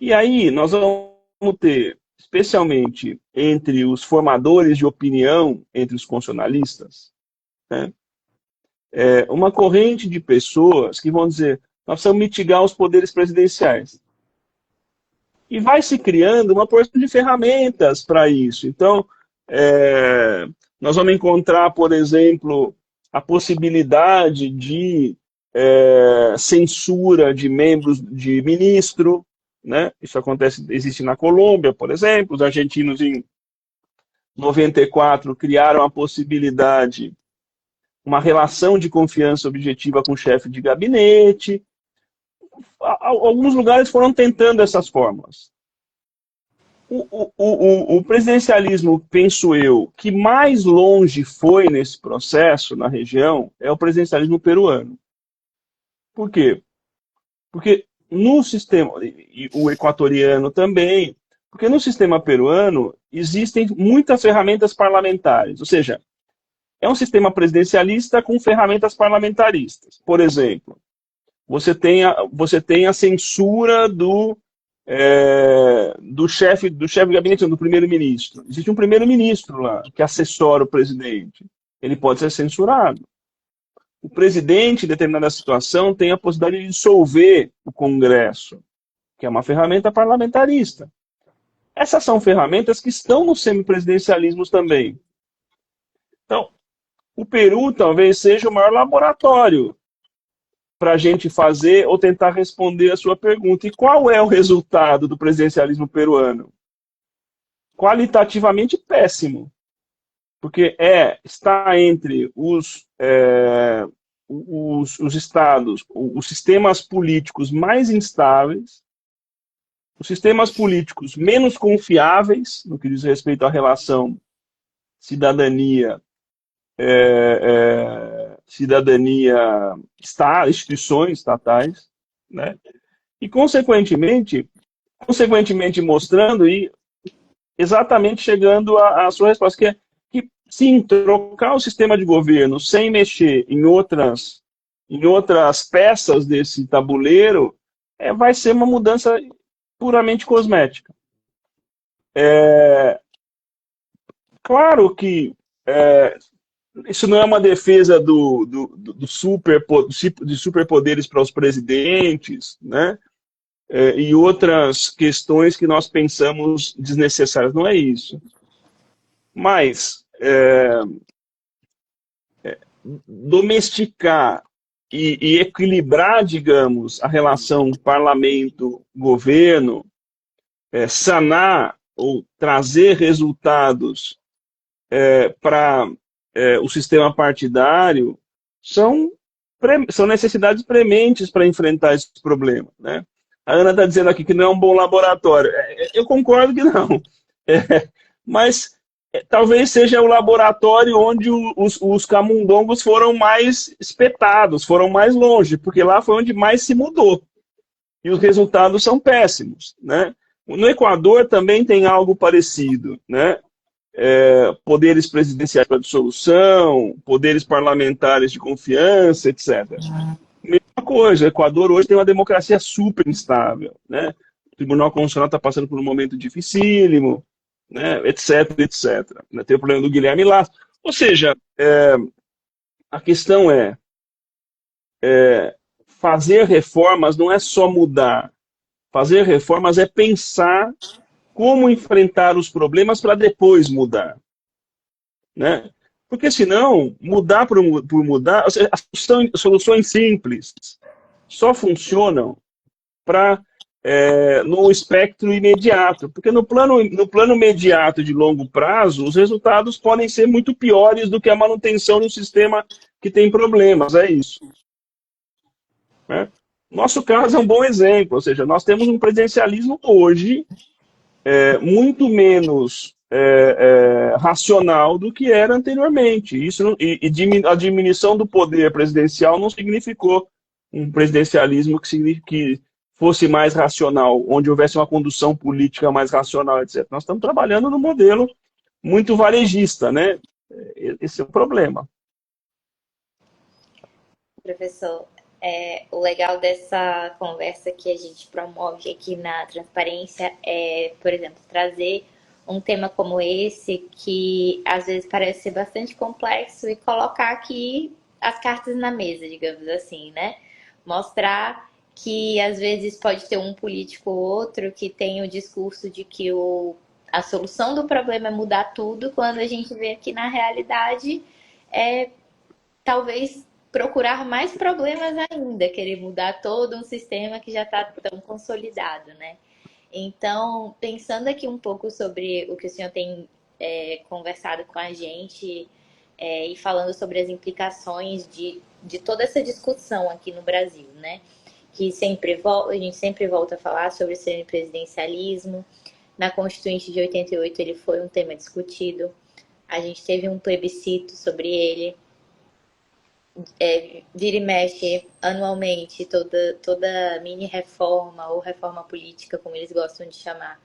E aí nós vamos ter, especialmente entre os formadores de opinião, entre os constitucionalistas, né, uma corrente de pessoas que vão dizer: nós precisamos mitigar os poderes presidenciais. E vai se criando uma porção de ferramentas para isso. Então, nós vamos encontrar, por exemplo, a possibilidade de censura de membros de ministro, né? Isso existe na Colômbia, por exemplo. Os argentinos, em 94, criaram a possibilidade, uma relação de confiança objetiva com o chefe de gabinete. Alguns lugares foram tentando essas fórmulas. O presidencialismo, penso eu, que mais longe foi nesse processo na região é o presidencialismo peruano. Por quê? Porque no sistema, e o equatoriano também, porque no sistema peruano existem muitas ferramentas parlamentares, ou seja, é um sistema presidencialista com ferramentas parlamentaristas. Por exemplo, você tem a censura do chefe de gabinete, do primeiro-ministro. Existe um primeiro-ministro lá, que assessora o presidente. Ele pode ser censurado. O presidente, em determinada situação, tem a possibilidade de dissolver o Congresso, que é uma ferramenta parlamentarista. Essas são ferramentas que estão nos semipresidencialismos também. Então, o Peru talvez seja o maior laboratório para a gente fazer ou tentar responder a sua pergunta. E qual é o resultado do presidencialismo peruano? Qualitativamente péssimo. Porque está entre os estados, os sistemas políticos mais instáveis, os sistemas políticos menos confiáveis, no que diz respeito à relação cidadania, instituições estatais, né? E, consequentemente mostrando e exatamente chegando à sua resposta, que é que, sim, trocar o sistema de governo sem mexer em outras peças desse tabuleiro vai ser uma mudança puramente cosmética. Claro que isso não é uma defesa de superpoderes para os presidentes, né? E outras questões que nós pensamos desnecessárias. Não é isso. Mas domesticar e equilibrar, digamos, a relação parlamento-governo, sanar ou trazer resultados para o sistema partidário, são necessidades prementes para enfrentar esse problema, né? A Ana está dizendo aqui que não é um bom laboratório. Eu concordo que não. Mas talvez seja o laboratório onde os camundongos foram mais espetados, foram mais longe, porque lá foi onde mais se mudou. E os resultados são péssimos, né? No Equador também tem algo parecido, né? poderes presidenciais para dissolução, poderes parlamentares de confiança, etc. Mesma coisa, o Equador hoje tem uma democracia super instável, né? O Tribunal Constitucional está passando por um momento dificílimo, né? Etc, etc. Tem o problema do Guilherme Lasso. Ou seja, a questão fazer reformas não é só mudar. Fazer reformas é pensar como enfrentar os problemas para depois mudar, né? Porque senão, mudar por mudar, as soluções simples só funcionam no espectro imediato, porque no plano imediato de longo prazo, os resultados podem ser muito piores do que a manutenção de um sistema que tem problemas, é isso. Né? Nosso caso é um bom exemplo, ou seja, nós temos um presidencialismo hoje muito menos racional do que era anteriormente. A diminuição do poder presidencial não significou um presidencialismo que fosse mais racional, onde houvesse uma condução política mais racional, etc. Nós estamos trabalhando num modelo muito varejista, né? Esse é o problema. Professor, o legal dessa conversa que a gente promove aqui na Transparência é, por exemplo, trazer um tema como esse, que às vezes parece ser bastante complexo, e colocar aqui as cartas na mesa, digamos assim, né? Mostrar que às vezes pode ter um político ou outro que tem o discurso de que a solução do problema é mudar tudo, quando a gente vê que na realidade talvez procurar mais problemas ainda, querer mudar todo um sistema que já está tão consolidado, né? Então, pensando aqui um pouco sobre o que o senhor tem conversado com a gente e falando sobre as implicações de toda essa discussão aqui no Brasil, né? Que a gente sempre volta a falar sobre o semipresidencialismo. Na Constituinte de 88 ele foi um tema discutido. A gente teve um plebiscito sobre ele. Vira e mexe anualmente toda mini reforma ou reforma política, como eles gostam de chamar,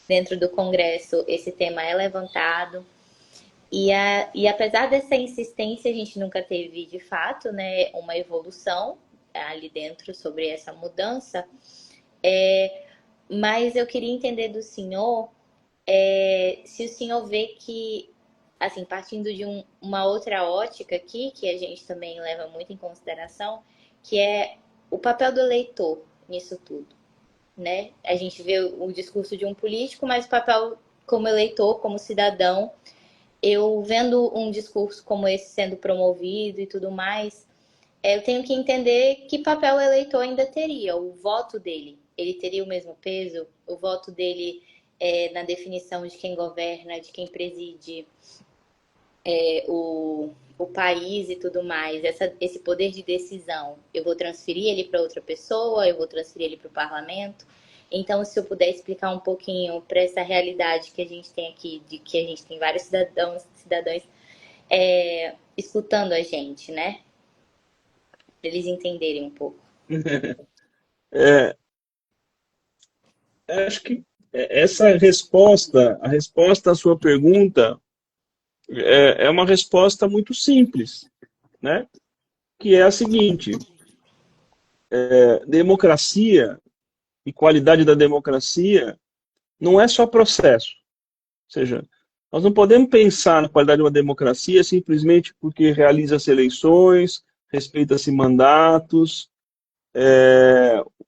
dentro do Congresso, esse tema é levantado. E apesar dessa insistência, a gente nunca teve, de fato, né, uma evolução ali dentro sobre essa mudança. Mas eu queria entender do senhor se o senhor vê que, assim, partindo de uma outra ótica aqui, que a gente também leva muito em consideração, que é o papel do eleitor nisso tudo, né? A gente vê o discurso de um político, mas o papel como eleitor, como cidadão, eu vendo um discurso como esse sendo promovido e tudo mais, eu tenho que entender que papel o eleitor ainda teria, o voto dele. Ele teria o mesmo peso? O voto dele na definição de quem governa, de quem preside o país e tudo mais, esse poder de decisão, eu vou transferir ele para outra pessoa, eu vou transferir ele para o parlamento. Então, se eu puder explicar um pouquinho para essa realidade que a gente tem aqui, de que a gente tem vários cidadãs escutando a gente, né? Para eles entenderem um pouco. Acho que essa resposta, a resposta à sua pergunta, é uma resposta muito simples, né? Que é a seguinte: democracia e qualidade da democracia não é só processo. Ou seja, nós não podemos pensar na qualidade de uma democracia simplesmente porque realiza-se eleições, respeita-se mandatos,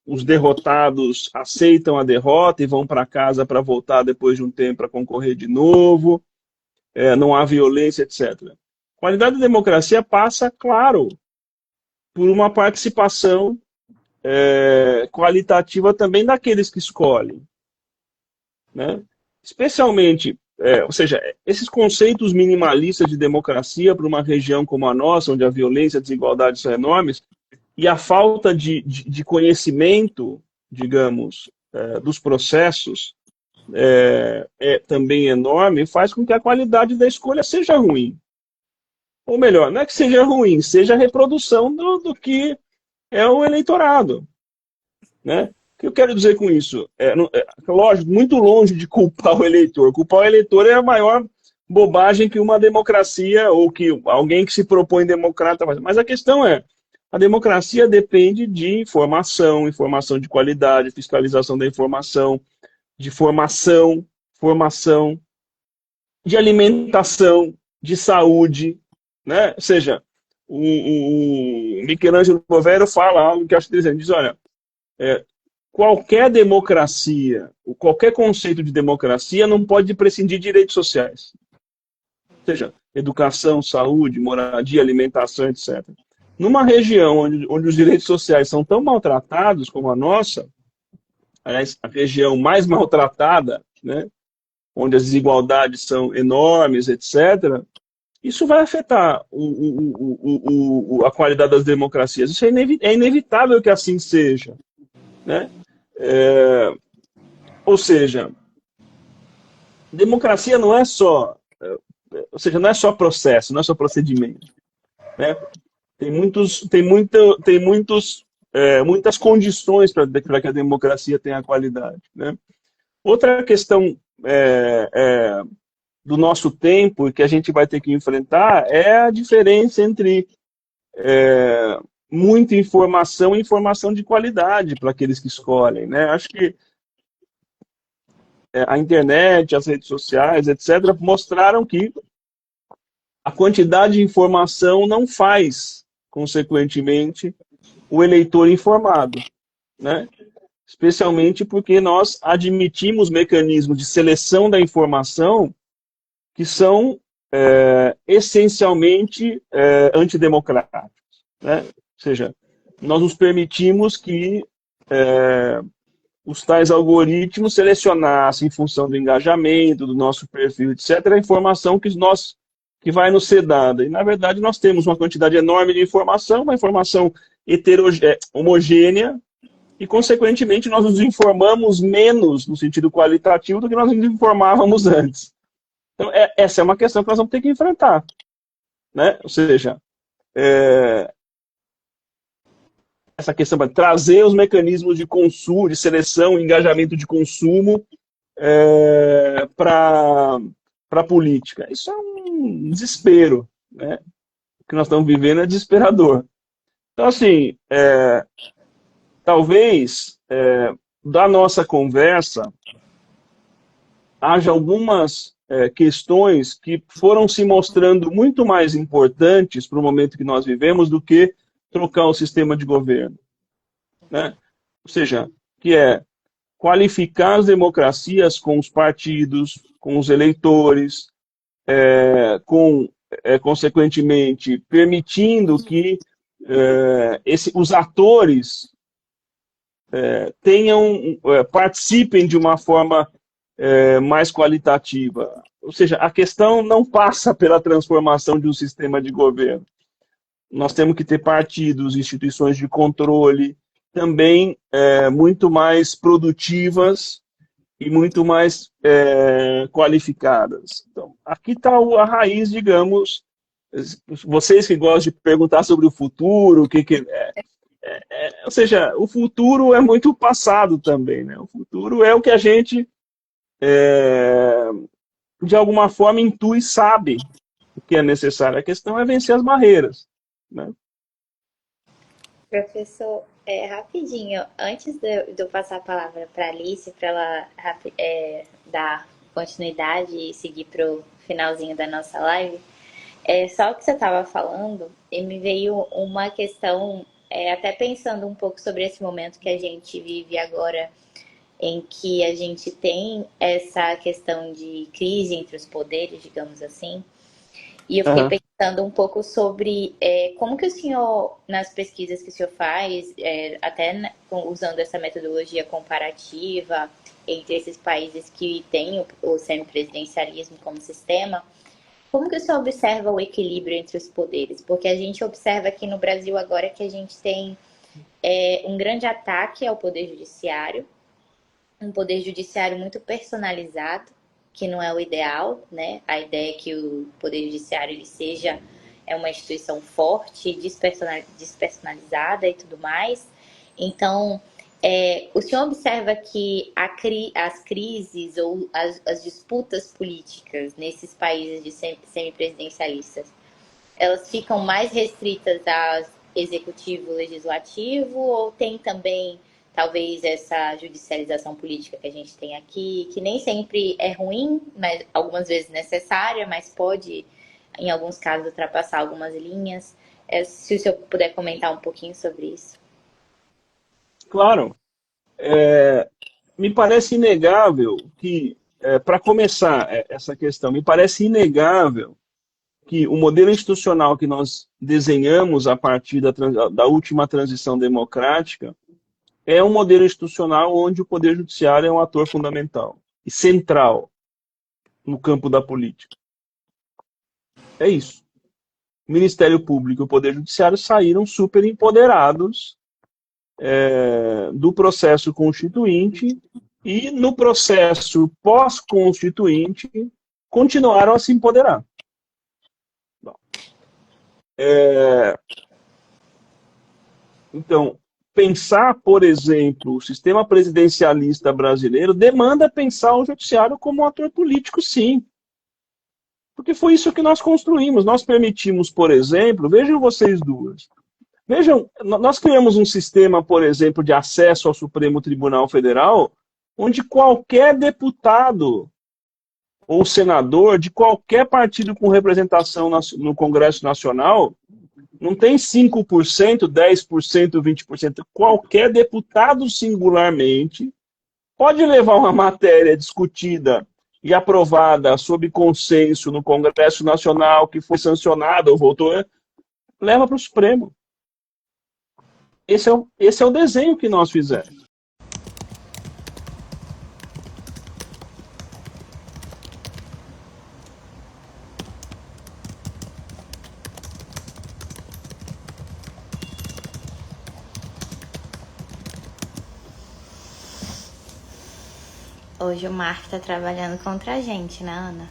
os derrotados aceitam a derrota e vão para casa para voltar depois de um tempo para concorrer de novo, não há violência, etc. Qualidade da democracia passa, claro, por uma participação qualitativa também daqueles que escolhem, né? Especialmente, ou seja, esses conceitos minimalistas de democracia para uma região como a nossa, onde a violência e a desigualdade são enormes, e a falta de conhecimento, digamos, dos processos também enorme, faz com que a qualidade da escolha seja ruim. Ou melhor, não é que seja ruim, seja a reprodução do que é o eleitorado, né? O que eu quero dizer com isso? Lógico, muito longe de culpar o eleitor. Culpar o eleitor é a maior bobagem que uma democracia ou que alguém que se propõe democrata faz. Mas a questão é, a democracia depende de informação, informação de qualidade, fiscalização da informação, de formação, de alimentação, de saúde, né? Ou seja, o Michelangelo Povero fala algo que eu acho interessante, diz, olha, qualquer democracia, qualquer conceito de democracia não pode prescindir de direitos sociais. Ou seja, educação, saúde, moradia, alimentação, etc. Numa região onde os direitos sociais são tão maltratados como a nossa, aliás, a região mais maltratada, né, onde as desigualdades são enormes, etc., isso vai afetar a qualidade das democracias. Isso é inevitável que assim seja, né? Ou seja, democracia não é só, ou seja, não é só processo, não é só procedimento, né? Muitas condições para que a democracia tenha qualidade, né? Outra questão do nosso tempo e que a gente vai ter que enfrentar é a diferença entre muita informação e informação de qualidade para aqueles que escolhem, né? Acho que a internet, as redes sociais, etc., mostraram que a quantidade de informação não faz, consequentemente, o eleitor informado, né? Especialmente porque nós admitimos mecanismos de seleção da informação que são essencialmente antidemocráticos, né? Ou seja, nós nos permitimos que os tais algoritmos selecionassem em função do engajamento, do nosso perfil, etc., a informação que vai nos ser dada. E, na verdade, nós temos uma quantidade enorme de informação, uma informação homogênea, e, consequentemente, nós nos informamos menos no sentido qualitativo do que nós nos informávamos antes. Então, essa é uma questão que nós vamos ter que enfrentar, né? Ou seja, essa questão de trazer os mecanismos de consumo, de seleção, engajamento de consumo para a política. Isso é um desespero, né? O que nós estamos vivendo é desesperador. Então, assim, talvez da nossa conversa haja algumas questões que foram se mostrando muito mais importantes para o momento que nós vivemos do que trocar o sistema de governo, né? Ou seja, que é qualificar as democracias com os partidos, com os eleitores, consequentemente, permitindo que os atores participem de uma forma mais qualitativa. Ou seja, a questão não passa pela transformação de um sistema de governo. Nós temos que ter partidos, instituições de controle, também muito mais produtivas e muito mais qualificadas. Então, aqui está a raiz, digamos, vocês que gostam de perguntar sobre o futuro, ou seja, o futuro é muito passado também, né? O futuro é o que a gente, de alguma forma, intui e sabe o que é necessário. A questão é vencer as barreiras, né? Professor, rapidinho, antes de eu passar a palavra para a Alice, para ela dar continuidade e seguir para o finalzinho da nossa live, só o que você estava falando, e me veio uma questão, até pensando um pouco sobre esse momento que a gente vive agora, em que a gente tem essa questão de crise entre os poderes, digamos assim. E eu fiquei pensando um pouco sobre como que o senhor, nas pesquisas que o senhor faz, até usando essa metodologia comparativa entre esses países que têm o semipresidencialismo como sistema, como que o senhor observa o equilíbrio entre os poderes? Porque a gente observa aqui no Brasil agora que a gente tem um grande ataque ao poder judiciário, um poder judiciário muito personalizado, que não é o ideal, né? A ideia é que o Poder Judiciário ele seja uma instituição forte, despersonalizada e tudo mais. Então, O senhor observa que as crises ou as disputas políticas nesses países de semipresidencialistas, elas ficam mais restritas ao executivo, legislativo, ou tem também, talvez, essa judicialização política que a gente tem aqui, que nem sempre é ruim, mas algumas vezes necessária, mas pode, em alguns casos, ultrapassar algumas linhas? Se o senhor puder comentar um pouquinho sobre isso. Claro. Me parece inegável que, para começar essa questão, me parece inegável que o modelo institucional que nós desenhamos a partir da última transição democrática é um modelo institucional onde o Poder Judiciário é um ator fundamental e central no campo da política. É isso. O Ministério Público e o Poder Judiciário saíram super empoderados do processo constituinte e no processo pós-constituinte continuaram a se empoderar. Então, pensar, por exemplo, o sistema presidencialista brasileiro demanda pensar o judiciário como um ator político, sim. Porque foi isso que nós construímos. Nós permitimos, por exemplo, vejam vocês duas. Vejam, nós criamos um sistema, por exemplo, de acesso ao Supremo Tribunal Federal, onde qualquer deputado ou senador de qualquer partido com representação no Congresso Nacional, não tem 5%, 10%, 20%. Qualquer deputado singularmente pode levar uma matéria discutida e aprovada sob consenso no Congresso Nacional, que foi sancionada ou votou, leva para o Supremo. Esse é o desenho que nós fizemos. Hoje o Mark tá trabalhando contra a gente, né, Ana?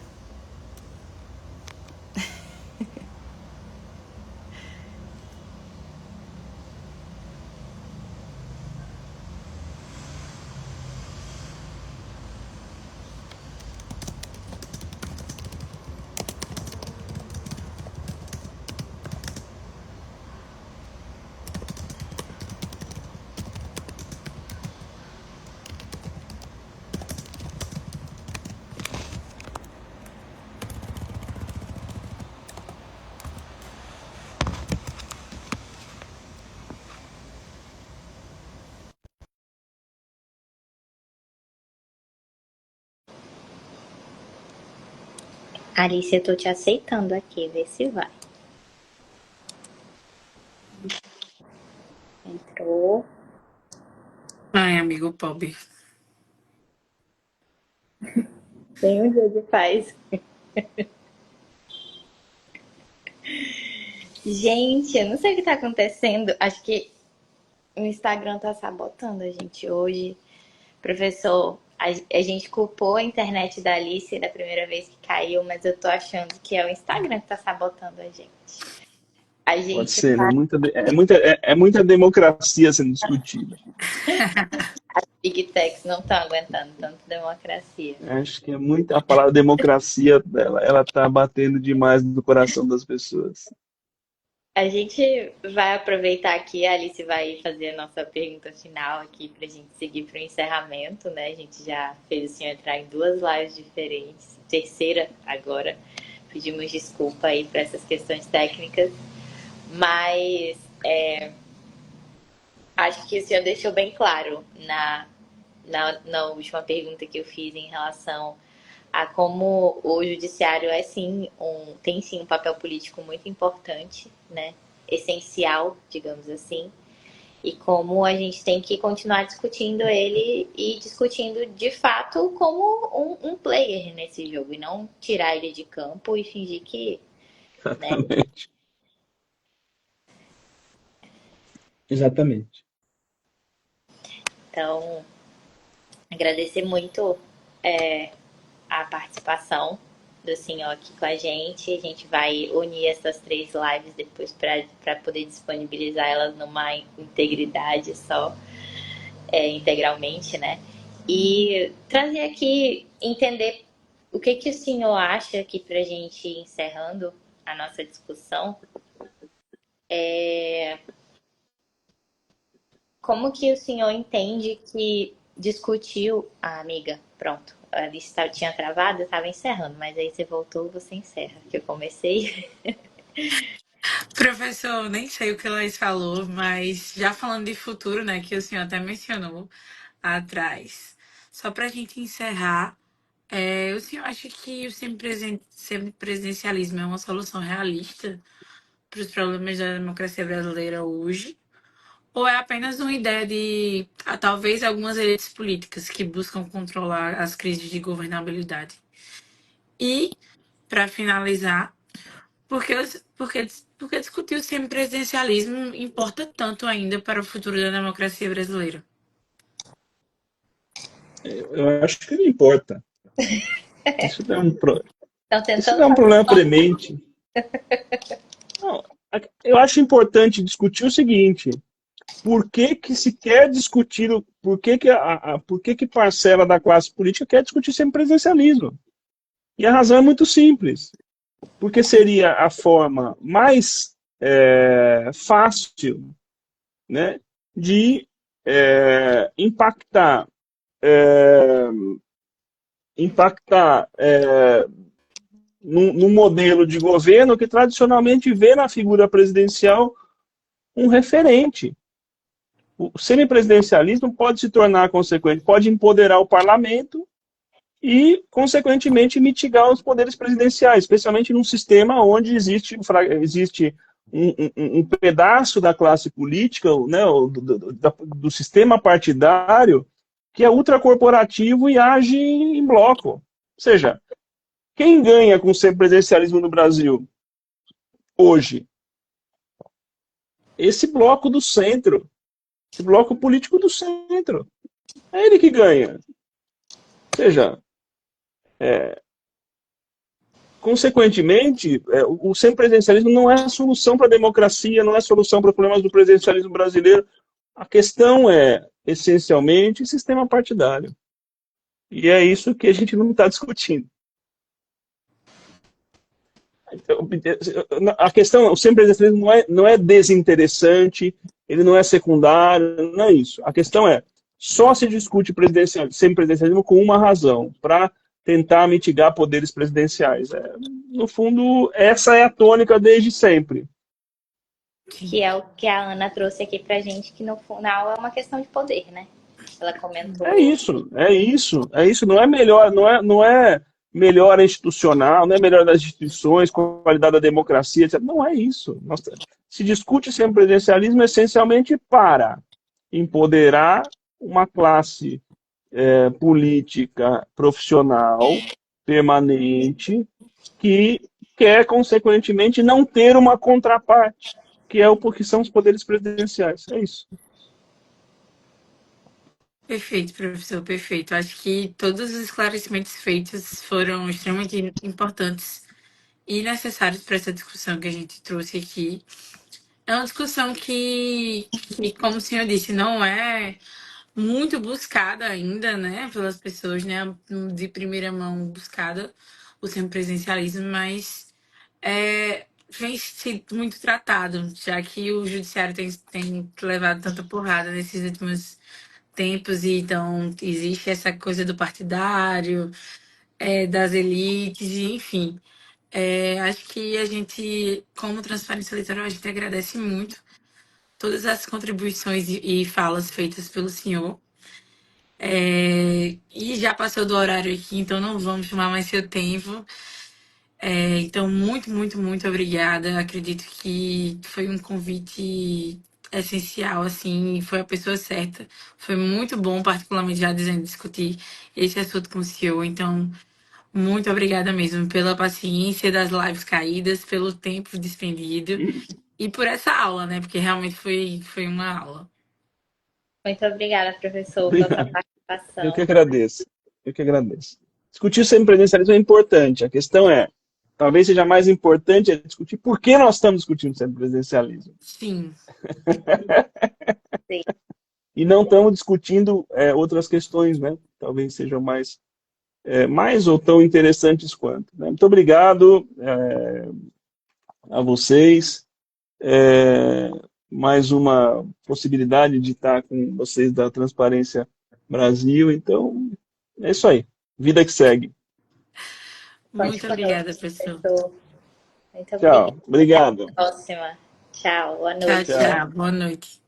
Alice, eu tô te aceitando aqui, vê se vai. Entrou. Ai, amigo pobre. Tem um dia de paz. Gente, eu não sei o que tá acontecendo. Acho que o Instagram tá sabotando a gente hoje. Professor, a gente culpou a internet da Alice da primeira vez que caiu, mas eu tô achando que é o Instagram que tá sabotando a gente. Pode ser, né? Muita democracia sendo discutida. As Big Techs não estão aguentando tanto democracia. Acho que a palavra democracia dela, ela tá batendo demais no coração das pessoas. A gente vai aproveitar aqui, a Alice vai fazer a nossa pergunta final aqui pra gente seguir pro encerramento, né? A gente já fez o senhor entrar em 2 lives diferentes, terceira agora. Pedimos desculpa aí para essas questões técnicas, mas acho que o senhor deixou bem claro na última pergunta que eu fiz em relação a como o judiciário tem sim um papel político muito importante, né? Essencial, digamos assim, e como a gente tem que continuar discutindo ele e discutindo de fato como um player nesse jogo, e não tirar ele de campo e fingir que... Exatamente. Né? Exatamente. Então, agradecer muito a participação do senhor aqui com a gente. A gente vai unir essas 3 lives depois para poder disponibilizar elas numa integridade só. integralmente, né? E trazer aqui, entender o que o senhor acha aqui para a gente ir encerrando a nossa discussão. Como que o senhor entende que discutiu... Ah, amiga, pronto. A lista tinha travado, eu estava encerrando, mas aí você voltou, você encerra, que eu comecei. Professor, nem sei o que Laís falou, mas já falando de futuro, né, que o senhor até mencionou atrás. Só para a gente encerrar, o senhor acha que o semipresidencialismo é uma solução realista para os problemas da democracia brasileira hoje? Ou é apenas uma ideia de, talvez, algumas elites políticas que buscam controlar as crises de governabilidade? E, para finalizar, porque discutir o semipresidencialismo importa tanto ainda para o futuro da democracia brasileira? Eu acho que não importa. Isso não é um, Estão isso tentando não é um fazer. problema premente. Não, eu acho importante discutir o seguinte: por que que se quer discutir, por que que parcela da classe política quer discutir semipresidencialismo? E a razão é muito simples. Porque seria a forma mais fácil, né, de impactar num modelo de governo que tradicionalmente vê na figura presidencial um referente. O semipresidencialismo pode se tornar consequente, pode empoderar o parlamento e, consequentemente, mitigar os poderes presidenciais, especialmente num sistema onde existe um pedaço da classe política, né, do sistema partidário, que é ultracorporativo e age em bloco. Ou seja, quem ganha com o semipresidencialismo no Brasil hoje? Esse bloco do centro, esse bloco político do centro. É ele que ganha. Ou seja, consequentemente, o semipresidencialismo não é a solução para a democracia, não é a solução para os problemas do presidencialismo brasileiro. A questão é, essencialmente, sistema partidário. E é isso que a gente não está discutindo. A questão, o semipresidencialismo não é desinteressante, ele não é secundário, não é isso. A questão é, só se discute semipresidencialismo com uma razão, para tentar mitigar poderes presidenciais. No fundo, essa é a tônica desde sempre. Que é o que a Ana trouxe aqui pra gente, que no final é uma questão de poder, né? Ela comentou. É isso. Não é melhor, não é melhora institucional, não é melhora das instituições, qualidade da democracia, etc. Não é isso. Se discute semipresidencialismo essencialmente para empoderar uma classe política profissional permanente que quer, consequentemente, não ter uma contraparte, que é o que são os poderes presidenciais. É isso. Perfeito, professor, perfeito. Acho que todos os esclarecimentos feitos foram extremamente importantes e necessários para essa discussão que a gente trouxe aqui. É uma discussão que, como o senhor disse, não é muito buscada ainda, né, pelas pessoas, né, de primeira mão buscada o semipresencialismo, mas vem sido muito tratado, já que o judiciário tem levado tanta porrada nesses últimos tempos, e então existe essa coisa do partidário, das elites, e, enfim. Acho que a gente, como Transparência Eleitoral, a gente agradece muito todas as contribuições e falas feitas pelo senhor. E já passou do horário aqui, então não vamos tomar mais seu tempo. Então, muito, muito, muito obrigada. Acredito que foi um convite essencial, assim, foi a pessoa certa. Foi muito bom, particularmente já dizendo, discutir esse assunto com o senhor. Então, muito obrigada mesmo pela paciência das lives caídas, pelo tempo despendido e por essa aula, né? Porque realmente foi uma aula. Muito obrigada, professor, pela sua participação. Eu que agradeço. Discutir o semipresidencialismo é importante. A questão é, talvez seja mais importante discutir por que nós estamos discutindo o semipresidencialismo. Sim. Sim. e não estamos discutindo outras questões, né? Talvez sejam mais ou tão interessantes quanto. Né? Muito obrigado a vocês. Mais uma possibilidade de estar com vocês da Transparência Brasil. Então, é isso aí. Vida que segue. Muito obrigada, professor. Muito Tchau. obrigada. Obrigado. Até a próxima. Tchau. Boa Tchau, noite. tchau. Boa noite.